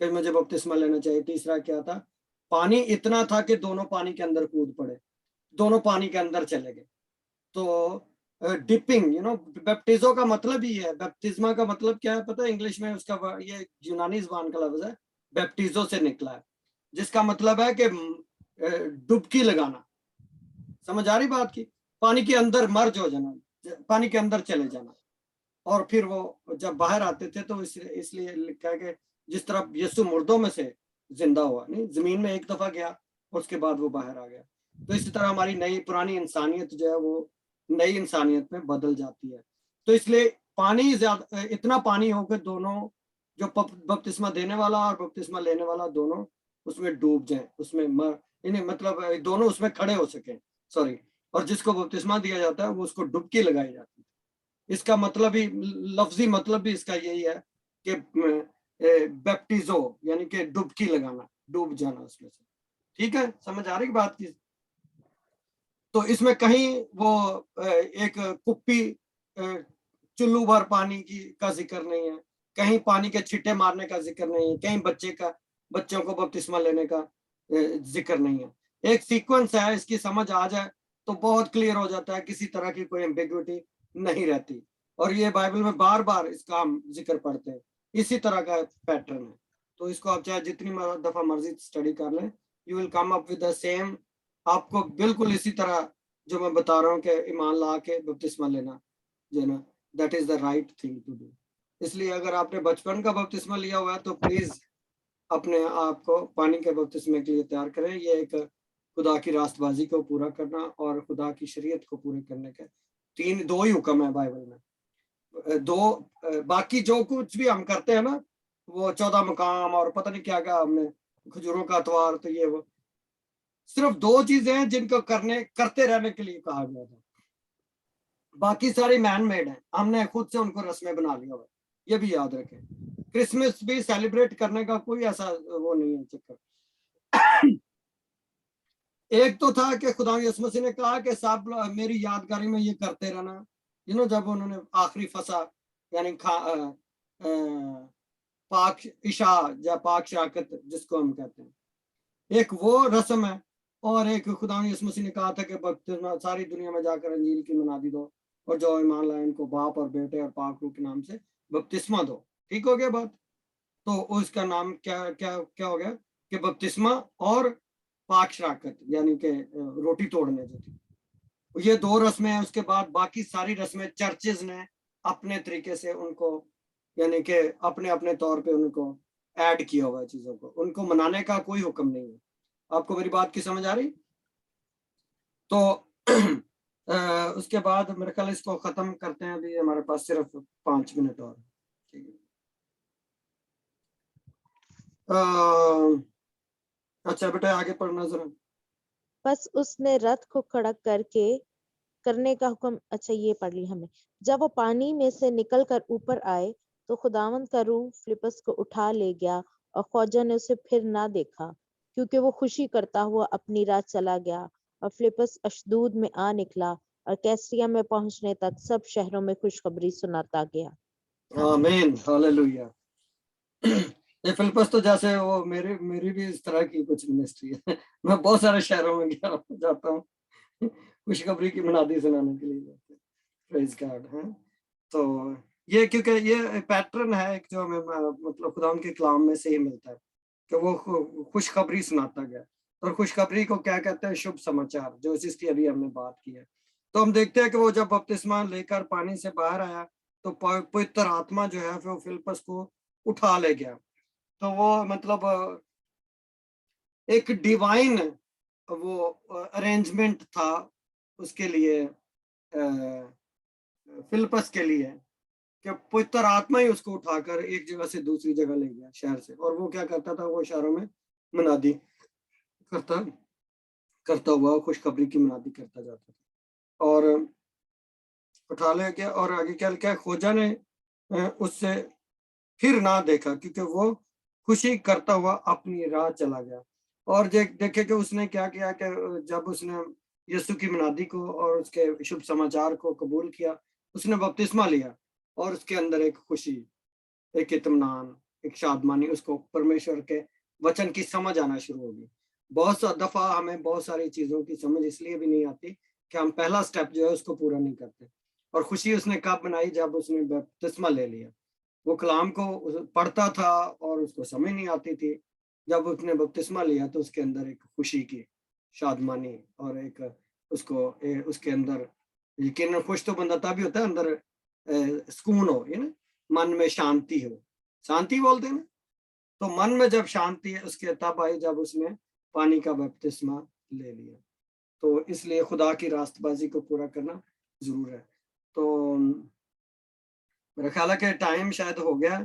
कि मुझे बपतिस्मा लेना चाहिए। तीसरा क्या था, पानी इतना था कि दोनों पानी के अंदर कूद पड़े, दोनों पानी के अंदर चले गए। तो डिपिंग, बैप्टिजो का मतलब ही है, बैप्टिज्मा का मतलब क्या है पता है इंग्लिश में? उसका ये यूनानी ज़बान का लफ्ज है, बैप्टिजो से निकला है, जिसका मतलब है कि डुबकी लगाना। समझ आ रही बात की? पानी के अंदर मर्ज हो जाना, पानी के अंदर चले जाना। और फिर वो जब बाहर आते थे तो इसलिए लिखा है कि जिस तरह यीशु मुर्दों में से जिंदा हुआ, नहीं जमीन में एक दफा गया और उसके बाद वो बाहर आ गया। तो इसी तरह हमारी नई पुरानी इंसानियत जो है वो नई इंसानियत में बदल जाती है। तो इसलिए पानी ज्यादा, इतना पानी हो कि दोनों, जो बपतिस्मा देने वाला और बपतिस्मा लेने वाला, दोनों उसमें डूब जाए, उसमें मतलब दोनों उसमें खड़े हो सके, सॉरी। और जिसको बपतिस्मा दिया जाता है वो उसको डुबकी लगाई जाती है। इसका मतलब ही, लफ्जी मतलब भी इसका यही है कि बैप्टिजो यानी कि डुबकी लगाना, डूब जाना उसमें से। ठीक है, समझ आ रही बात की? तो इसमें कहीं वो एक कुप्पी चुल्लू भर पानी का जिक्र नहीं है, कहीं पानी के छिट्टे मारने का जिक्र नहीं है, कहीं बच्चों को बपतिस्मा लेने का जिक्र नहीं है। एक सीक्वेंस है, इसकी समझ आ जाए तो बहुत क्लियर हो जाता है, किसी तरह की कोई एम्बिग्विटी नहीं रहती। और ये बाइबल में बार बार इसका हम जिक्र पढ़ते हैं, इसी तरह का पैटर्न है। तो इसको आप चाहे जितनी दफा मर्जी स्टडी कर लें, you will come up with the same, आपको बिल्कुल इसी तरह जो मैं बता रहा हूँ कि ईमान ला के बपतिस्मा लेना जो है ना, that is the right thing to do. इसलिए अगर आपने बचपन का बपतिस्मा लिया हुआ है तो प्लीज अपने आप को पानी के बपतिस्मे के लिए तैयार करें। ये एक खुदा की रास्तबाजी को पूरा करना और खुदा की शरीयत को पूरे करने के दो ही हुक्म है बाइबल में। बाकी जो कुछ भी हम करते हैं ना, वो 14 मकाम और पता नहीं क्या क्या, हमने खजूरों का अतवार, तो ये वो सिर्फ 2 चीजें हैं जिनको करते रहने के लिए कहा गया था। बाकी सारी मैन मेड है, हमने खुद से उनको रस्में बना लिया हुआ, ये भी याद रखें। क्रिसमस भी सेलिब्रेट करने का कोई ऐसा वो नहीं है चक्कर। एक तो था कि खुदा यीशु मसीह ने कहा कि सब मेरी यादगारी में ये करते रहना, जब उन्होंने आखिरी फसा यानी पाक इशा या पाक शाकत जिसको हम कहते हैं, एक वो रस्म है। और एक खुदा यीशु मसीह ने कहा था कि बपतिस्मा सारी दुनिया में जाकर अंजील की मनादी दो और जो ईमान लाए उनको बाप और बेटे और पाक रूह के नाम से बपतिस्मा दो। ठीक हो गया बात? तो उसका नाम क्या क्या क्या हो गया? के बपतिस्मा और पाक शराकत यानी कि रोटी तोड़ने जो थी, ये 2 रस्में हैं। उसके बाद बाकी सारी रस्में चर्चेज ने अपने तरीके से उनको यानी कि अपने अपने तौर पे उनको ऐड किया हुआ है चीजों को, उनको मनाने का कोई हुक्म नहीं है। आपको मेरी बात की समझ आ रही? तो उसके बाद मेरे ख्याल इसको खत्म करते हैं, अभी हमारे पास सिर्फ 5 मिनट और, ठीक है। अच्छा बेटा आगे पढ़ना जरा। बस उसने रथ को खड़ा करने का हुक्म, अच्छा ये पढ़ ली हमने। जब वो पानी में से निकलकर ऊपर आए तो खुदावंद का रूह फिलिप्पस को उठा ले गया और ख्वाजा ने उसे फिर ना देखा, क्योंकि वो खुशी करता हुआ अपनी राह चला गया। और फिलिप्पस अशदूद में आ निकला और कैसरिया में पहुंचने तक सब शहरों में खुशखबरी सुनाता गया। आमीन, हालेलुया। ये फिलिप्पस तो जैसे वो मेरी भी इस तरह की कुछ मिनिस्ट्री है। मैं बहुत सारे शहरों में जाता हूँ खुशखबरी की मुनादी सुनाने के लिए। प्रेज गॉड है। तो ये क्योंकि ये पैटर्न है जो हमें मतलब खुदा के कलाम में से ही मिलता है कि वो खुशखबरी सुनाता गया। और खुशखबरी को क्या कहते हैं? शुभ समाचार, जो जिसकी अभी हमने बात की है। तो हम देखते हैं कि वो जब बपतिस्मा लेकर पानी से बाहर आया तो पवित्र आत्मा जो है वो फिलिप्पस को उठा ले गया। तो वो मतलब एक डिवाइन वो अरेंजमेंट था उसके लिए, फिलिप्पस के लिए, कि पवित्र आत्मा ही उसको उठाकर एक जगह से दूसरी जगह ले गया शहर से। और वो क्या करता था? वो शहरों में मुनादी करता हुआ खुशखबरी की मुनादी करता जाता था। और उठा ले गया और आगे क्या खोजा ने उससे फिर ना देखा, क्योंकि वो खुशी करता हुआ अपनी राह चला गया। और देखे कि उसने क्या किया कि जब उसने यीशु की मुनादी को और उसके शुभ समाचार को कबूल किया, उसने बपतिस्मा लिया और उसके अंदर एक खुशी, एक इत्मीनान, एक शादमानी, उसको परमेश्वर के वचन की समझ आना शुरू होगी। बहुत सा दफा हमें बहुत सारी चीजों की समझ इसलिए भी नहीं आती कि हम पहला स्टेप जो है उसको पूरा नहीं करते। और खुशी उसने कब बनाई? जब उसने बपतिस्मा ले लिया। वो कलाम को पढ़ता था और उसको समझ नहीं आती थी। जब उसने बपतिस्मा लिया तो उसके अंदर एक खुशी की शादमानी और एक उसके अंदर यकीनन खुश तो बंदा तभी होता है अंदर सुकून हो, ये ना, मन में शांति हो, शांति बोलते हैं ना। तो मन में जब शांति है उसके तब आई जब उसने पानी का बपतिस्मा ले लिया। तो इसलिए खुदा की रास्तबाजी को पूरा करना जरूर है। तो मेरा ख्याल है कि टाइम शायद हो गया।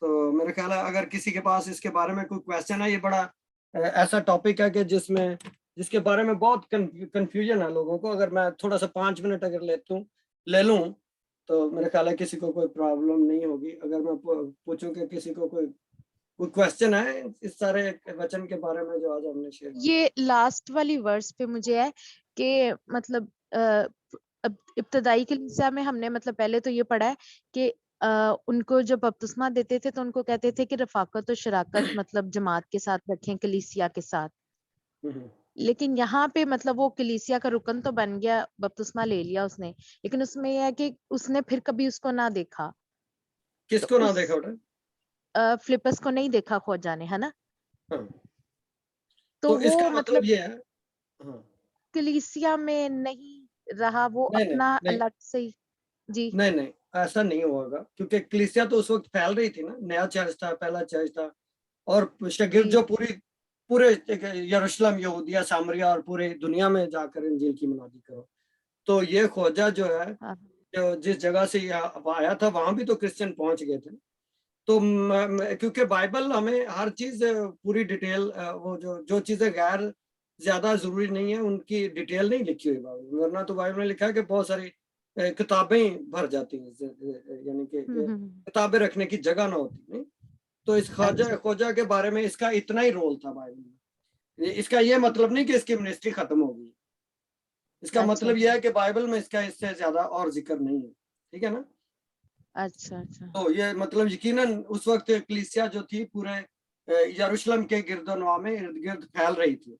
तो मेरा ख्याल है अगर किसी के पास इसके बारे में कोई क्वेश्चन है, ये बड़ा ऐसा टॉपिक है कि जिसके बारे में बहुत कंफ्यूजन है लोगों को। अगर मैं थोड़ा सा 5 मिनट अगर ले लूं तो मेरे ख्याल है किसी को कोई प्रॉब्लम नहीं होगी। अगर मैं पूछूं कि किसी को कोई क्वेश्चन है इस सारे वचन के बारे में जो आज हमने शेयर किया। ये लास्ट वाली वर्स पे मुझे है कि मतलब अब इब्तदाई कलीसिया में हमने मतलब पहले तो ये पढ़ा है कि उनको जब बपतिस्मा देते थे तो उनको कहते थे कि रफाकत और शराकत मतलब जमात के साथ रखें, कलीसिया के साथ। लेकिन यहाँ पे मतलब वो कलीसिया का रुकन तो बन गया, बपतिस्मा ले लिया उसने, लेकिन उसमें यह है कि उसने फिर कभी उसको ना देखा। किसको ना देखा बेटा? फिलिप्पस को नहीं देखा खोजा ने, है ना? हाँ। तो वो इसका मतलब ये है, हाँ। कलीसिया में नहीं रहा, वो नहीं, अपना नहीं, अलग से जी नहीं ऐसा नहीं होगा, क्योंकि कलीसिया तो उस वक्त फैल रही थी ना, नया चर्च था, पहला चर्च था। और शागिर्द जो पूरे यरूशलेम, यहूदिया, सामरिया और पूरे दुनिया में जाकर इंजील की मुनादी करो। तो ये खोजा जो है, जो जिस जगह से आया था वहां भी तो क्रिश्चियन पहुंच गए थे। तो क्योंकि बाइबल हमें हर चीज पूरी डिटेल, वो जो चीजें गैर ज्यादा जरूरी नहीं है उनकी डिटेल नहीं लिखी हुई बाइबल, वरना तो बाइबल में लिखा है कि बहुत सारी किताबें भर जाती हैं, यानी कि किताबें रखने की जगह ना होती नहीं। तो इस खोजा के बारे में इसका इतना ही रोल था बाइबल में। इसका ये मतलब नहीं कि इसकी मिनिस्ट्री खत्म हो गई। इसका मतलब यह है कि बाइबल में इसका इससे ज्यादा और जिक्र नहीं है, ठीक है ना? अच्छा। तो ये मतलब यकीनन उस वक्त कलीसिया जो थी पूरे यरूशलेम के गिरदोनवा में इर्द गिर्द फैल रही थी।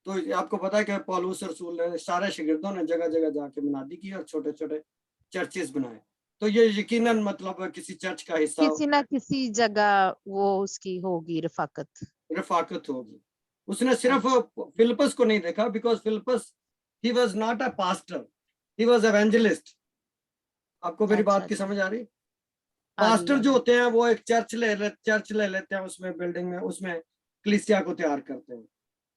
तो आपको पता है कि पौलुस रसूल ने सारे शागिर्दों ने जगह जगह जाके मुनादी की और छोटे छोटे चर्चेस बनाए। तो ये यकीनन मतलब किसी चर्च का हिस्सा, किसी ना किसी जगह वो उसकी होगी रफाकत। रफाकत होगी। उसने सिर्फ फिलिपस को नहीं देखा, because Philip's he was not a pastor, he was evangelist. आपको मेरी बात की समझ आ रही? पास्टर जो होते हैं वो एक चर्च ले लेते हैं, उसमें बिल्डिंग में, उसमें कलीसिया को तैयार करते हैं,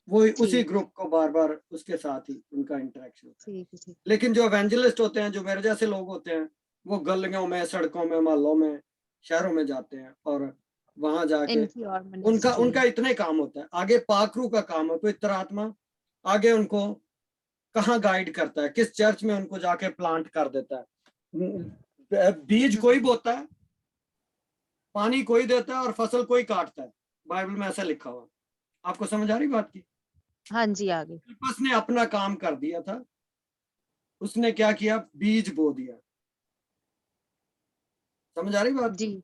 वो उसी ग्रुप को बार बार उसके साथ ही उनका इंटरेक्शन होता है। लेकिन जो एवेंजलिस्ट होते हैं, जो मेरे जैसे लोग होते हैं, वो गलियों में, सड़कों में, मोहल्लों में, शहरों में जाते हैं और वहां जाके उनका इतने काम होता है। आगे पाखरू का काम है, पवित्र आत्मा आगे उनको कहाँ गाइड करता है, किस चर्च में उनको जाके प्लांट कर देता है। बीज कोई बोता है, पानी कोई देता है और फसल कोई काटता है। बाइबल में ऐसा लिखा हुआ। आपको समझ आ रही बात की? हाँ जी, आगे फिलिपस ने अपना काम कर दिया था। उसने क्या किया? बीज बो दिया। समझ आ रही बात? जी,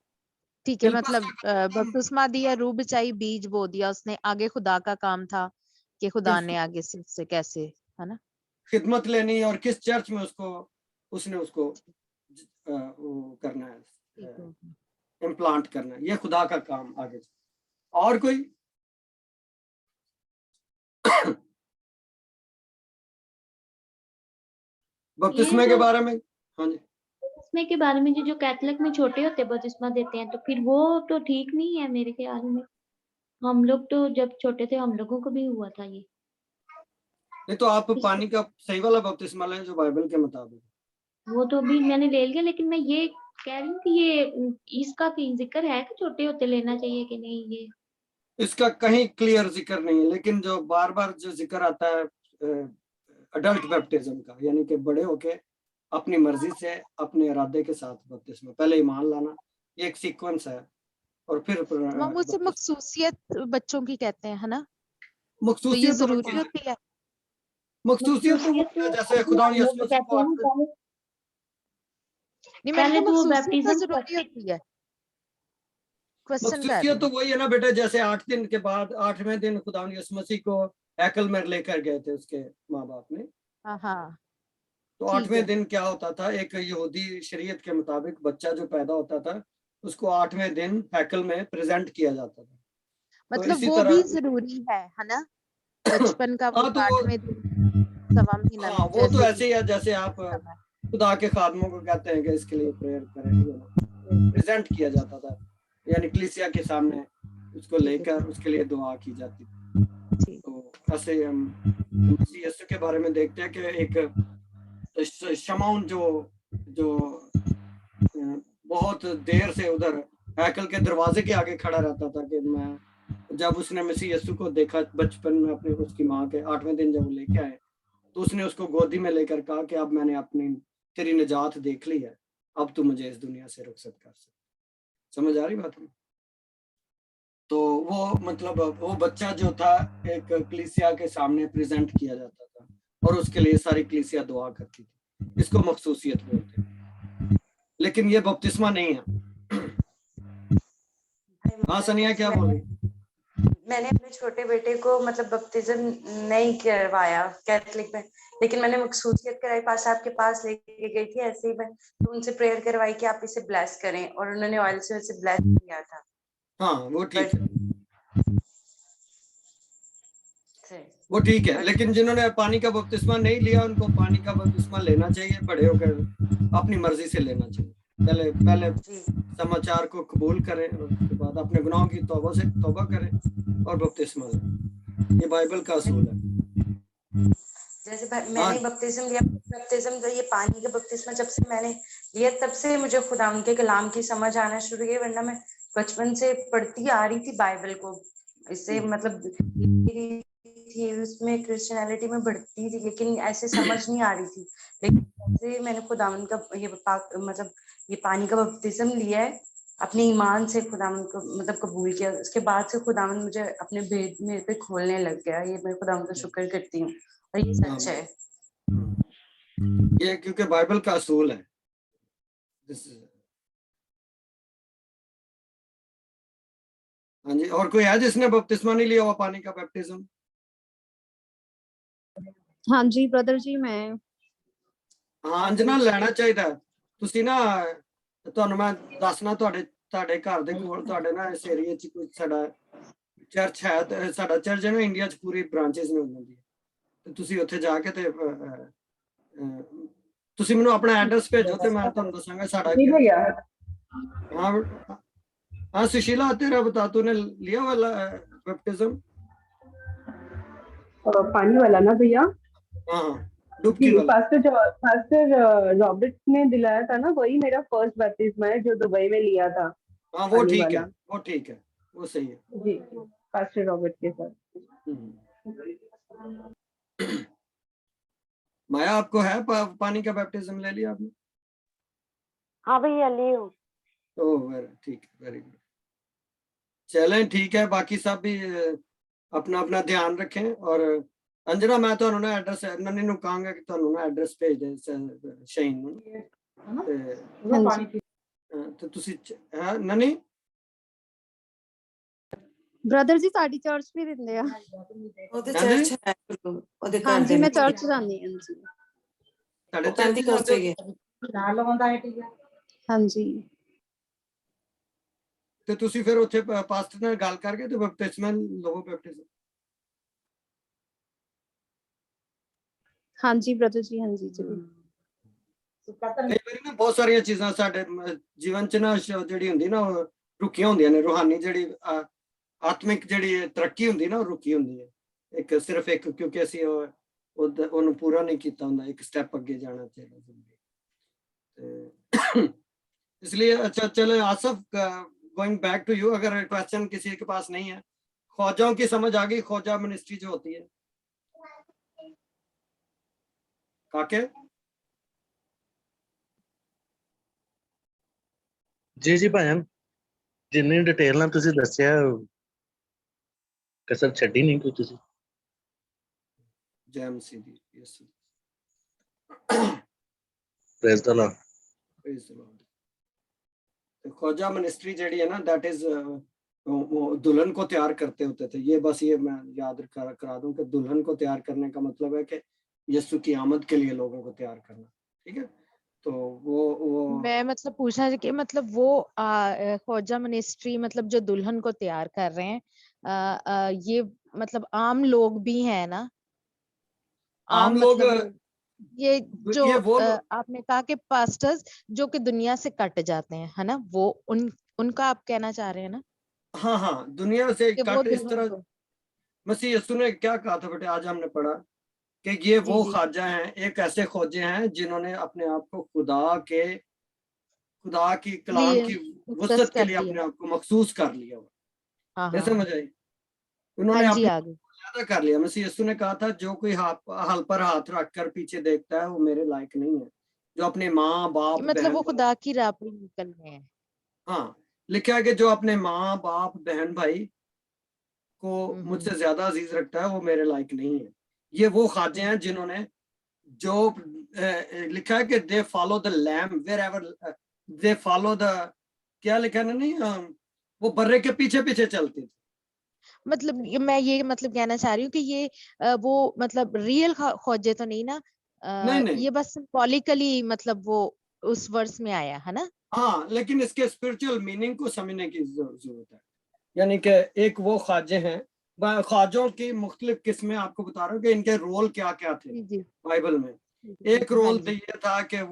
ठीक है। फिलिपस मतलब का काम बपतिस्मा दिया, रूह बचाई, बीज बो दिया उसने। आगे खुदा का काम था कि खुदा ने आगे से उससे कैसे, है ना, खिदमत लेनी और किस चर्च में उसने उसको वो करना है, इम्प्लांट करना है। ये खुदा का काम आगे से। और कोई? बपतिस्मे के बारे में? हाँ जी, बपतिस्मे के बारे में जो कैथलिक में छोटे होते बपतिस्मा देते हैं, तो फिर वो तो ठीक नहीं है मेरे ख्याल में। हम लोग तो जब छोटे थे, हम लोगों को भी हुआ था ये। नहीं तो आप पानी का सही वाला बपतिस्मा लें जो बाइबल के मुताबिक। वो तो अभी मैंने ले लिया, लेकिन मैं ये कह रही हूँ कि ये इसका कहीं जिक्र है कि छोटे होते लेना चाहिए कि नहीं? ये इसका कहीं क्लियर जिक्र नहीं है, लेकिन जो बार बार जो जिक्र आता है अडल्ट बैप्टिज्म का, यानी कि बड़े होके अपनी मर्जी से, अपने इरादे के साथ बपतिस्मा, पहले ईमान लाना, ये एक सीक्वेंस है और फिर मुझसे मखसूसियत बच्चों की कहते हैं, है ना? तो ये मखसूसियत जरूरी होती है? मखसूसियत तो जैसे खुदा हम लोग कहते हैं ना, नहीं, मैंने पहले कहा तो वो मखसूसियत तो बैप्टिज्म जरूरी होती है। क्वेश्चन कर रही मखसूसियत तो हूँ। वही है ना बेटे, जैसे 8 दिन के बाद 8वें दिन खुदा यीशु मसीह को हैकल में लेकर गए थे उसके माँ बाप ने। हाँ हाँ, तो ठीक 8वें है। दिन क्या होता था, एक यहूदी शरीयत के मुताबिक बच्चा जो पैदा होता था उसको 8वें दिन हैकल में प्रेजेंट किया जाता था। तो मतलब इसी वो तरह भी जरूरी है ना? बचपन का वो हाँ तो 8वें दिन, सवा महीना हाँ वो तो जैसे ऐसे ही है, जैसे आप समय। खुदा के खादमों को कहते हैं कि इसके लिए प्रेयर करें, प्रेजेंट किया जाता था, यानी कलीसिया के सामने उसको लेकर उसके लिए दुआ की जाती थी। तो ऐसे हम मसीह यीशु के बारे में देखते हैं कि एक शमौन जो बहुत देर से उधर हैकल के दरवाजे के आगे खड़ा रहता था, कि मैं जब उसने मसीह यीशु को देखा बचपन में अपने उसकी माँ के 8वें दिन जब वो लेके आए, तो उसने उसको गोदी में लेकर कहा कि अब मैंने अपनी तेरी निजात देख ली है, अब तू मुझे इस दुनिया से रुखसत कर सकता। समझ आ रही बात में? तो वो मतलब वो बच्चा जो था एक कलीसिया के सामने प्रेजेंट किया जाता था और उसके लिए सारी कलीसिया दुआ करती थी। इसको मखसूसियत बोलते हैं, लेकिन ये बपतिस्मा नहीं है। हाँ सनिया क्या बोल रही? मैंने अपने छोटे बेटे को मतलब बपतिज्म नहीं करवाया कैथलिक में, लेकिन मैंने मखसूसियत कराई, पास साहब के पास लेके गई थी ऐसे ही मैं, तो उनसे प्रेयर करवाई कि आप इसे ब्लेस करें, और उन्होंने ऑयल से उसे ब्लेस किया था। हाँ वो ठीक है, वो ठीक है, लेकिन जिन्होंने पानी का बपतिस्मा नहीं लिया उनको पानी का बपतिस्मा लेना चाहिए, बड़े होकर अपनी मर्जी से लेना चाहिए। पहले समाचार को कबूल करें और उसके बाद अपने गुनाहों की तौबा करें और बपतिस्मा लें। ये बाइबल का असूल है। जैसे मैंने बपतिस्म लिया, बपतिस्म तो ये पानी का बपतिस्मा जब से मैंने लिया तब से मुझे खुदा उनके कलाम की समझ आना शुरू हुई, वरना मैं बचपन से पढ़ती आ रही थी बाइबल को, इससे मतलब थी उसमें क्रिश्चियनिटी में बढ़ती थी, लेकिन ऐसे समझ नहीं आ रही थी। लेकिन जैसे मैंने खुदावंद का ये मतलब ये पानी का बपतिस्म लिया है, अपने ईमान से खुदावंद को मतलब कबूल किया, उसके बाद से खुदावंद मुझे अपने भेद मेरे पे खोलने लग गया। ये मैं खुदावंद का शुक्र करती हूँ और ये सच है। ये क्योंकि बाइबल का असूल है। हाँ जी, और कोई है जिसने बपतिस्मा नहीं लिया हुआ पानी का बैप्टिज्म? हाँ जी ब्रदर जी, मैं हाँ अंजना लेना चाहिए। ਤੁਸੀਂ ਨਾ ਤੁਹਾਨੂੰ ਮੈਂ ਦੱਸਣਾ ਤੁਹਾਡੇ ਘਰ ਦੇ ਕੋਲ ਤੁਹਾਡੇ ਨਾ ਇਸ ਏਰੀਏ 'ਚ ਕੋਈ ਸਾਡਾ ਚਰਚ ਹੈ ਤੇ ਸਾਡਾ ਚਰਚ ਹੈ ਨਾ ਇੰਡੀਆ 'ਚ ਪੂਰੀ ਬ੍ਰਾਂਚੇਸ ਨੇ ਉਹਨਾਂ ਦੀ, ਤੇ ਤੁਸੀਂ ਉੱਥੇ ਜਾ ਕੇ ਤੇ ਤੁਸੀਂ ਮੈਨੂੰ ਆਪਣਾ ਐਡਰੈਸ ਭੇਜੋ ਤੇ ਮੈਂ ਤੁਹਾਨੂੰ ਦੱਸਾਂਗਾ ਸਾਡਾ जी भैया। हाँ हाँ सुशीला तेरा बता, तूने लिया वाला बैप्टिज्म? पानी वाला ना भैया? हाँ जी, डुबकी वाला। पास्टर रॉबर्ट ने दिलाया था ना, वही मेरा फर्स्ट बैप्टिज्म है जो दुबई में लिया था। हाँ वो पानी ठीक है, वाला। वो ठीक है, वो सही है। जी, पास्टर रॉबर्ट के साथ। माया आपको है पानी का बैप्टिज्म ले लिया आपने? हाँ भैया ली हूँ। ओह ठीक है, वेरी गुड। चलें ठीक है, बाकी सब भी अपना अपना ध्यान रखें। और अंजना मैं तो उन्होंने एड्रेस नन्नी नु कहांगा कि तो उन्होंने एड्रेस भेज दे शहीन नु ਤੇ ਤੁਸੀਂ ਹਾਂ ਨਨੀ ਬ੍ਰਦਰ ਜੀ ਸਾਡੀ ਚਰਚ ਵੀ ਦਿੰਦੇ ਆ। ਉਹਦੇ ਚਰਚ ਹੈ ਉਹਦੇ ਘਰ ਹਾਂਜੀ ਦੇ ਮੈਂ ਚਰਚ ਜਾਂਦੀ ਹਾਂ ਜੀ। ਤੁਹਾਡੇ ਕਹਿੰਦੀ ਕੋਸਤੇ ਗਏ ਨਾਲ ਲਵਾਉਂਦਾ ਹੈ ਠੀਕ ਹੈ। ਹਾਂਜੀ ਤੇ ਤੁਸੀਂ ਫਿਰ ਉੱਥੇ ਪਾਸਟਰ ਨਾਲ ਗੱਲ ਕਰਕੇ ਤੇ ਬੈਪਟਿਜ਼ਮ ਲਵੋ ਬੈਪਟਿਜ਼ਮ। ਹਾਂਜੀ ਬ੍ਰਦਰ ਜੀ ਹਾਂਜੀ ਜੀ। ਕਈ ਵਾਰੀ ਨਾ ਬਹੁਤ ਸਾਰੀਆਂ ਚੀਜ਼ਾਂ ਸਾਡੇ ਜੀਵਨ ਚ ਨਾ ਜਿਹੜੀ ਹੁੰਦੀ ਨਾ ਉਹ ਰੁਕੀਆਂ ਹੁੰਦੀਆਂ ਨੇ, ਰੂਹਾਨੀ ਜਿਹੜੀ ਆਤਮਿਕ ਜਿਹੜੀ ਤਰੱਕੀ ਹੁੰਦੀ ਨਾ ਉਹ ਰੁਕੀ ਹੁੰਦੀ ਹੈ ਇੱਕ ਸਿਰਫ ਇੱਕ, ਕਿਉਂਕਿ ਅਸੀਂ ਉਹਨੂੰ ਪੂਰਾ ਨਹੀਂ ਕੀਤਾ ਹੁੰਦਾ, ਇੱਕ ਸਟੈਪ ਅੱਗੇ ਜਾਣਾ ਚਾਹੀਦਾ ਤੇ इसलिए अच्छा चलो Asif going back to you, अगर क्वेश्चन किसी के पास नहीं है, ख्वाजाओं की समझ आ गई, ख्वाजा मिनिस्ट्री जो होती है काके? जी जी भाईजान जिन्नी डिटेल ਨਾਲ ਤੁਸੀਂ ਦੱਸਿਆ ਕਸਰ ਛੱਡੀ ਨਹੀਂ ਕੋਈ ਤੁਸੀਂ। जय मसीह दी, yes praise the Lord. Praise the Lord. Khwaja ministry JD है ना, दैट इज वो दुल्हन को तैयार करते होते थे। ये बस ये मैं याद करा दूं कि दुल्हन को तैयार करने का मतलब है कि यीशु की आमद के लिए लोगों को तैयार करना, ठीक है। तो वो मैं मतलब पूछना कि मतलब वो ख्वाजा मिनिस्ट्री मतलब जो दुल्हन को तैयार कर रहे हैं ये मतलब आम लोग भी हैं ना? आम लोग मतलब ये जो वो आपने कहा कि पास्टर्स जो कि दुनिया से कट जाते हैं है ना, वो उनका आप कहना चाह रहे हैं ना? हाँ हाँ दुनिया से कट इस तरह। को मसीह यीशु ने क्या कहा था बेटे, आज हमने पढ़ा कि ये वो ख्वाजा हैं, एक ऐसे ख्वाजे हैं जिन्होंने अपने आप को खुदा की कलाम की वसत के लिए अपने आप को मखसूस कर लिया हुआ। समझ आई? उन्होंने अपने कर लिया। मसीह यीशु ने कहा था जो कोई हल पर हाथ रखकर पीछे देखता है वो मेरे लायक नहीं है। जो अपने माँ बाप मतलब वो खुदा की राह पर निकल रहे हैं। हाँ लिखा है कि जो अपने माँ बाप बहन भाई को मुझसे ज्यादा अजीज रखता है वो मेरे लायक नहीं है। ये वो ख्वाजे हैं जिन्होंने जो लिखा है कि they follow the lamb wherever they follow the, क्या लिखा है ना, नहीं वो बर्रे के पीछे पीछे चलते थे। मतलब मैं ये मतलब कहना चाह रही हूँ कि ये वो मतलब रियल ख्वाजे तो नहीं ना, नहीं। ये बस सिंबॉलिकली मतलब वो उस वर्ष में आया है ना। हाँ लेकिन इसके स्पिरिचुअल मीनिंग को समझने की जरूरत है। यानी कि एक वो ख्वाजे हैं, ख्वाजों की मुख्तलिफ किस्में आपको बता रहा हूँ कि इनके रोल क्या क्या थे बाइबल में। एक रोल तो ये था कि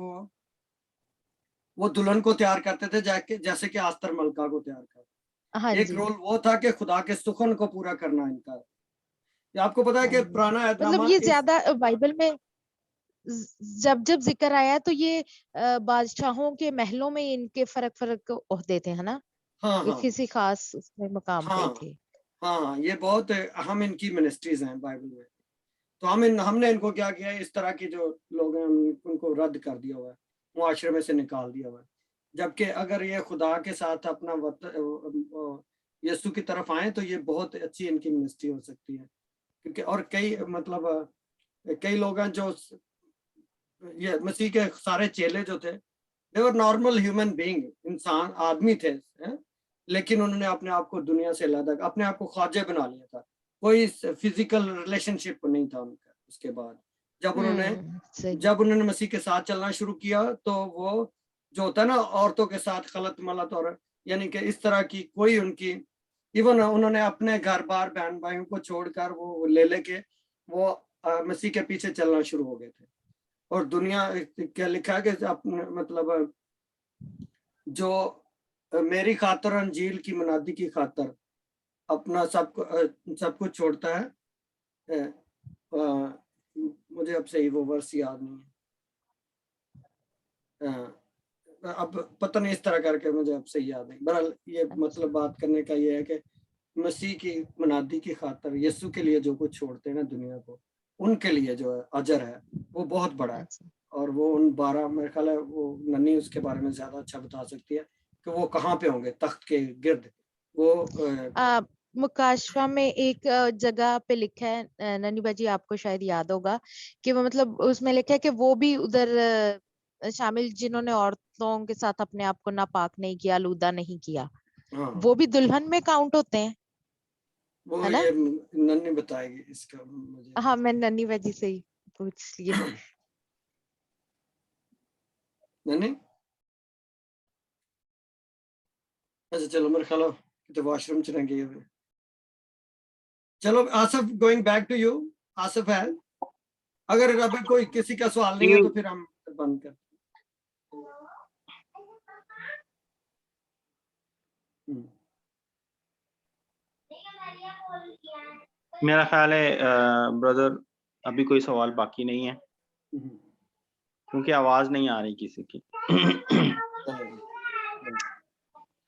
वो दुल्हन को तैयार करते थे जैसे कि आस्तर मलका को तैयार करते। एक रोल वो था कि खुदा के सुखन को पूरा करना इनका। ये आपको पता है कि पुराना मतलब ये ज्यादा बाइबल में जब जिक्र आया तो ये बादशाहों के महलों में इनके फर्क ओहदे थे है ना। हाँ किसी खास उसमें मकाम पे थे। हाँ ये बहुत अहम इनकी मिनिस्ट्रीज हैं बाइबल में। तो हमने इनको क्या किया, इस तरह के जो लोग हैं उनको रद्द कर दिया हुआ है, मुआशरे में से निकाल दिया हुआ है। जबकि अगर ये खुदा के साथ अपना यीशु की तरफ आए तो ये बहुत अच्छी इनकी मिनिस्ट्री हो सकती है। क्योंकि और कई लोग हैं जो ये मसीह के सारे चेले जो थे दे वर नॉर्मल ह्यूमन बीइंग, इंसान आदमी थे लेकिन उन्होंने अपने आप को दुनिया से अलग अपने आप को ख्वाजे बना लिया था। कोई फिजिकल रिलेशनशिप नहीं था उनका। उसके बाद जब उन्होंने मसीह के साथ चलना शुरू किया तो वो जो होता है ना औरतों के साथ खलत मलत और यानी कि इस तरह की कोई उनकी इवन उन्होंने अपने घर बार बहन भाइयों को छोड़कर वो लेके वो मसीह के पीछे चलना शुरू हो गए थे। और दुनिया क्या लिखा है कि अपने मतलब जो मेरी खातर अंजील की मुनादी की खातर अपना सब कुछ छोड़ता है। मुझे अब सही वो वर्ष याद नहीं है, अब पता नहीं इस तरह करके मुझे अब सही याद नहीं। बहरहाल ये मतलब बात करने का ये है कि मसीह की मुनादी की खातर यीशु के लिए जो कुछ छोड़ते हैं ना दुनिया को, उनके लिए जो है अजर है वो बहुत बड़ा है। और वो उन 12 मेरे ख्याल है वो नन्ही उसके बारे में ज्यादा अच्छा बता सकती है कि वो कहाँ पे होंगे, तख्त के गिर्द। वो मुकाशवा में एक जगह पे लिखा है, ननी बाजी आपको शायद याद होगा कि वो मतलब उसमें लिखा है कि वो भी उधर शामिल जिन्होंने औरतों के साथ अपने आप को नापाक नहीं किया, आलूदा नहीं किया, वो भी दुल्हन में काउंट होते हैं, वो है ना? ये नन्ही बताएगी इसका मुझे। हाँ, मैं नन्ही बाजी से ही पूछ लिया। नन्ही अच्छा चलो मेरे ख्याल तो वॉशरूम चलेंगे ये। चलो Asif, going back to you. Asif है, अगर अभी कोई किसी का सवाल नहीं है तो फिर हम बंद करते हैं। मेरा ख्याल है ब्रदर अभी कोई सवाल बाकी नहीं है क्योंकि आवाज नहीं आ रही किसी की।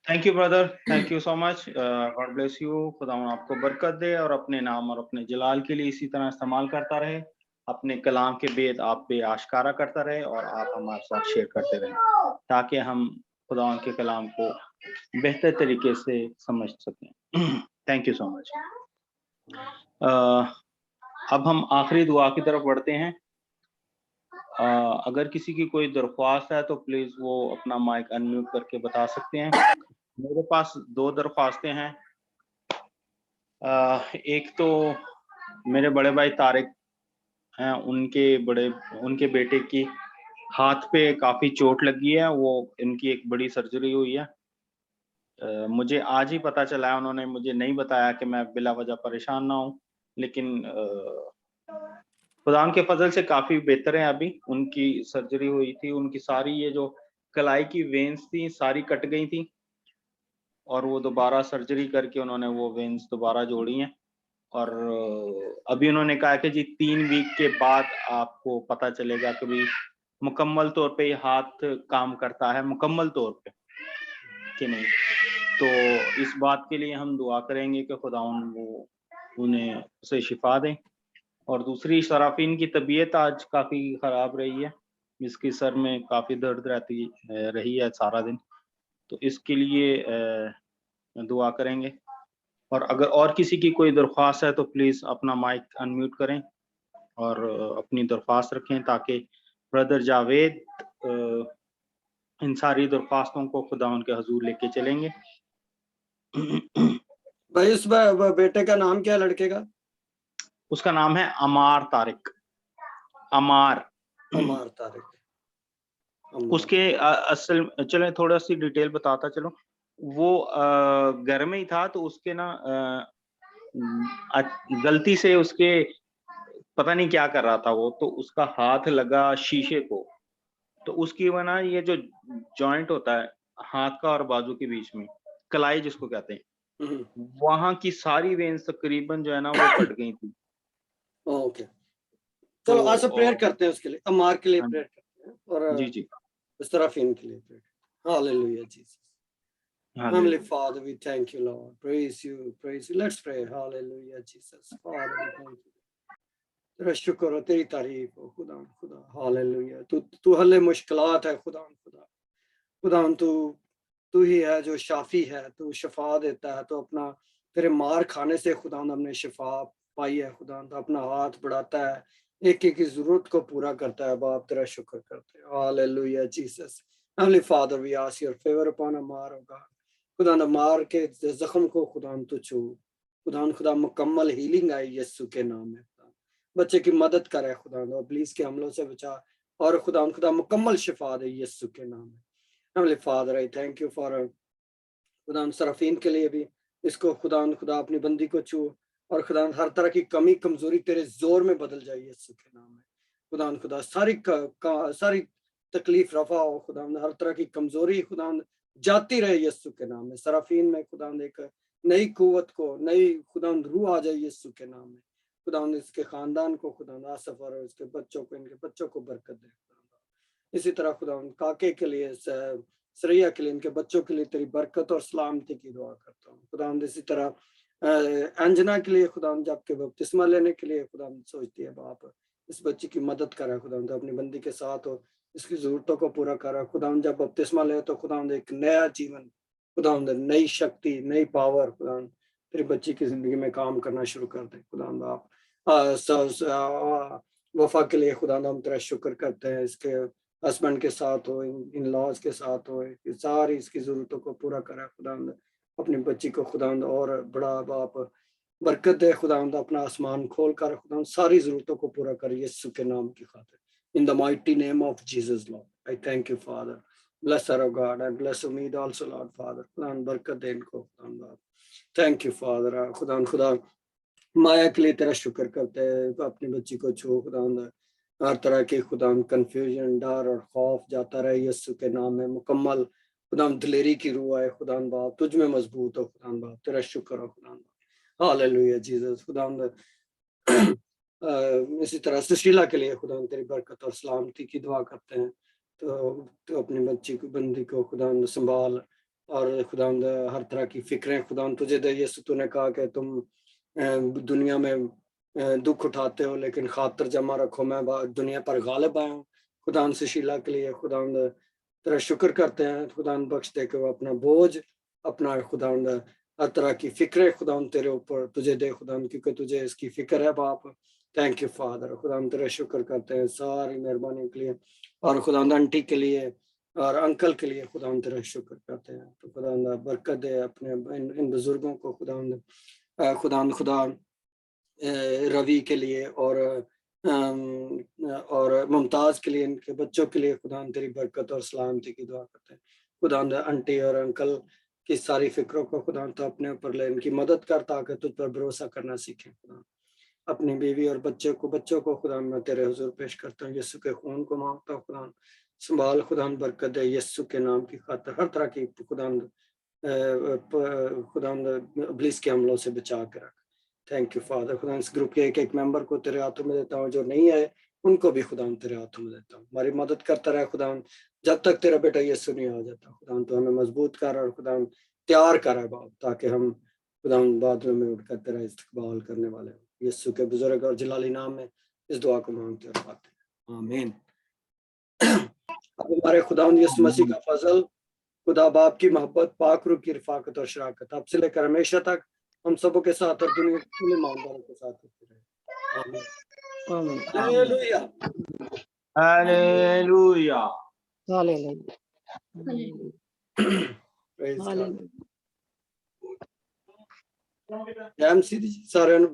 Thank you brother, thank you so much, God bless you. खुदावन आपको बरकत दे और अपने नाम और अपने जलाल के लिए इसी तरह इस्तेमाल करता रहे। अपने कलाम के भेद आप पे आश्कारा करता रहे और आप हमारे साथ शेयर करते रहे ताकि हम खुदावन के कलाम को बेहतर तरीके से समझ सकें। Thank you so much. अब हम आखिरी दुआ की तरफ बढ़ते हैं। अगर किसी की कोई दरख्वास्त है तो प्लीज वो अपना माइक अनम्यूट करके बता सकते हैं। मेरे पास 2 दरख्वास्तें हैं। एक तो मेरे बड़े भाई तारिक हैं, उनके बेटे की हाथ पे काफी चोट लगी है, वो इनकी एक बड़ी सर्जरी हुई है। मुझे आज ही पता चला है, उन्होंने मुझे नहीं बताया कि मैं बिला वजह परेशान ना हूँ, लेकिन खुदा के फजल से काफी बेहतर है। अभी उनकी सर्जरी हुई थी, उनकी सारी ये जो कलाई की वेन्स थी सारी कट गई थी और वो दोबारा सर्जरी करके उन्होंने वो वेन्स दोबारा जोड़ी हैं। और अभी उन्होंने कहा कि जी 3 वीक के बाद आपको पता चलेगा कि भाई मुकम्मल तौर पे ये हाथ काम करता है मुकम्मल तौर पे कि नहीं। तो इस बात के लिए हम दुआ करेंगे कि खुदावन वो उन्हें उसे शिफा दें। और दूसरी, शराफीन की तबीयत आज काफ़ी ख़राब रही है, इसकी सर में काफ़ी दर्द रही है सारा दिन, तो इसके लिए दुआ करेंगे। और अगर और किसी की कोई दरख्वास्त है तो प्लीज़ अपना माइक अनम्यूट करें और अपनी दरख्वास्त रखें ताकि ब्रदर जावेद इन सारी दरख्वास्तों को खुदा उनके हजूर लेके चलेंगे। भाई उस बेटे का नाम क्या है लड़के का? उसका नाम है अमार तारिक। अमार तारिक। उसके असल चले थोड़ा सी डिटेल बताता चलो। वो घर में ही था तो उसके ना गलती से उसके पता नहीं क्या कर रहा था वो, तो उसका हाथ लगा शीशे को, तो उसकी वजह ये जो जॉइंट होता है हाथ का और बाजू के बीच में, कलाई जिसको कहते हैं, वहां की सारी वेन्स तकरीबन जो है ना वो कट गई थी। ओके, चलो आज से प्रेयर करते हैं उसके लिए, अमार के लिए प्रेयर करते हैं और जी जी इस तरह फिन के लिए prayer. Hallelujah Jesus. Heavenly Father, we thank you, Lord. Praise you, praise you. Let's pray. Hallelujah, Jesus. Father, we thank you. तेरा शुक्र हो, तेरी तारीफ हो खुदा खुदा। हालेलुया। तू हल्ले मुश्किलात है खुदा खुदा खुदा। तू ही है जो शाफी है, तू शफा देता है। तो अपना तेरे मार खाने से खुदा हमने शफा पाई है खुदा। तो अपना हाथ बढ़ाता है, एक एक की जरूरत को पूरा करता है। बाप तेरा शुक्र करते हैं। Hallelujah Jesus. Heavenly Father, we ask your favor upon Amar, oh God. खुदा अमार के जख्म को खुदा तो छू खुदा मुकम्मल हीलिंग आई यीशु के नाम में। बच्चे की मदद करे खुदा, प्लीज के हमलों से बचा और खुदा मुकम्मल शिफा दे यीशु के नाम में। Heavenly Father, I thank you for खुदा सरफीन के लिए भी इसको खुदा अपनी बंदी को छू, और खुदा हर तरह की कमी कमजोरी तेरे जोर में बदल जाए यीशु के नाम में। खुदा सारी तकलीफ रफा हो खुदा, हर तरह की कमजोरी खुदा जाती रहे यीशु के नाम में। सराफीन में खुदा एक नई कुव्वत को, नई खुदा रूह आ जाए यीशु के नाम में। खुदा इसके खानदान को खुदा आसफ और इसके बच्चों को, इनके बच्चों को बरकत दे। इसी तरह खुदा काके के लिए, सरैया के लिए, इनके बच्चों के लिए तेरी बरकत और सलामती की दुआ करता हूँ खुदा। इसी तरह अंजना के लिए खुदा, जबकि बपतिस्मा लेने के लिए खुदा सोचती है बाप, इस बच्ची की मदद करा खुदा, अपनी बंदी के साथ हो, इसकी जरूरतों को पूरा करा खुदा। जब बपतिस्मा ले तो खुदा एक नया जीवन खुदा, नई शक्ति, नई पावर खुदा तेरी बच्ची की जिंदगी में काम करना शुरू कर दे खुदा। आप वफा के लिए खुदा हम तेरा शुक्र करते हैं, इसके हस्बैंड के साथ हो, इन लॉज के साथ हो, सारी इसकी जरूरतों को पूरा करा खुदा। अपनी बच्ची को खुदा और बड़ा बाप बरकत दे खुदा, अपना आसमान खोल कर खुदा सारी जरूरतों को पूरा कर यीशु के नाम की खातिर। In the mighty name of Jesus, Lord, I thank you, Father. Bless her, oh God, and bless Umeed also, Lord, Father. खुदा बरकत दे इनको खुदा। Thank you, Father. खुदा माया के लिए तेरा शुक्र करते हैं, अपनी बच्ची को छू खुदा, हर तरह की खुदा कंफ्यूजन, डर और खौफ जाता रहे यीशु के नाम में। मुकम्मल खुदा दिलेरी की रूह है खुदा बाप, तुझ में मजबूत हो खुदा बाप, तेरा शुक्र हो खुदा। Hallelujah Jesus. खुदा इसी तरह सुशीला के लिए खुदा तेरी बरकत और सलामती की दुआ करते हैं। तो अपनी बच्ची को, बंदी को खुदा संभाल, और खुदा हर तरह की फिक्रें खुदा तुझे दे यीशु। तूने कहा कि तुम दुनिया में दुख उठाते हो लेकिन खातर जमा रखो, मैं दुनिया पर गालिब आया हूँ। खुदा सुशीला के लिए खुदा तेरा शुक्र करते हैं खुदा, बख्श दे के वो अपना बोझ, अपना खुदा हर तरह की फिक्रें खुदा तेरे ऊपर तुझे दे खुदा, क्योंकि तुझे इसकी फिक्र है बाप। Thank you father. खुदा तेरा शुक्र करते हैं सारी मेहरबानी के लिए, और खुदा आंटी के लिए और अंकल के लिए खुदा तेरा शुक्र करते हैं। तो खुदा बरकत दे अपने इन बुजुर्गों को खुदा रवि के लिए और मुमताज के लिए, इनके बच्चों के लिए खुदा तेरी बरकत और सलामती की दुआ करते हैं। खुदा आंटी और अंकल की सारी फिक्रों को खुदा तो अपने ऊपर ले, इनकी मदद कर ताकि तुझ पर भरोसा करना सीखें खुदा। अपनी बीवी और बच्चों को खुदा मैं तेरे हुजूर पेश करता हूँ, यीशु के खून को मांगता हूँ खुदा। संभाल खुदा, बरकत दे यीशु के नाम की खातिर, हर तरह की खुदा इब्लीस के हमलों से बचा के रख। Thank you father. खुदा इस ग्रुप के एक मेंबर को तेरे हाथों में देता हूँ, जो नहीं है उनको भी खुदा तेरे हाथों में देता हूँ। हमारी मदद करता रहे खुदा, जब तक तेरा बेटा यीशु नहीं आ जाता खुदा। तो हमें मजबूत कर और खुदा तैयार कर है बाप, ताकि हम खुदा बादलों में उठकर तेरा इस्तकबाल करने वाले हो। यीशु के बुजुर्ग और जलाली नाम में इस दुआ को मांगते और पाते हैं, आमीन। अब हमारे खुदा यीशु मसीह का फजल, खुदा बाप की मोहब्बत, पाक रूह की रफाकत और शराकत अब से लेकर हमेशा तक हम सबों के साथ और दुनिया के पूरे ईमानदारों के साथ होती रहे, आमीन। Hallelujah hallelujah hallelujah. Praise God. Hallelujah. MC सारे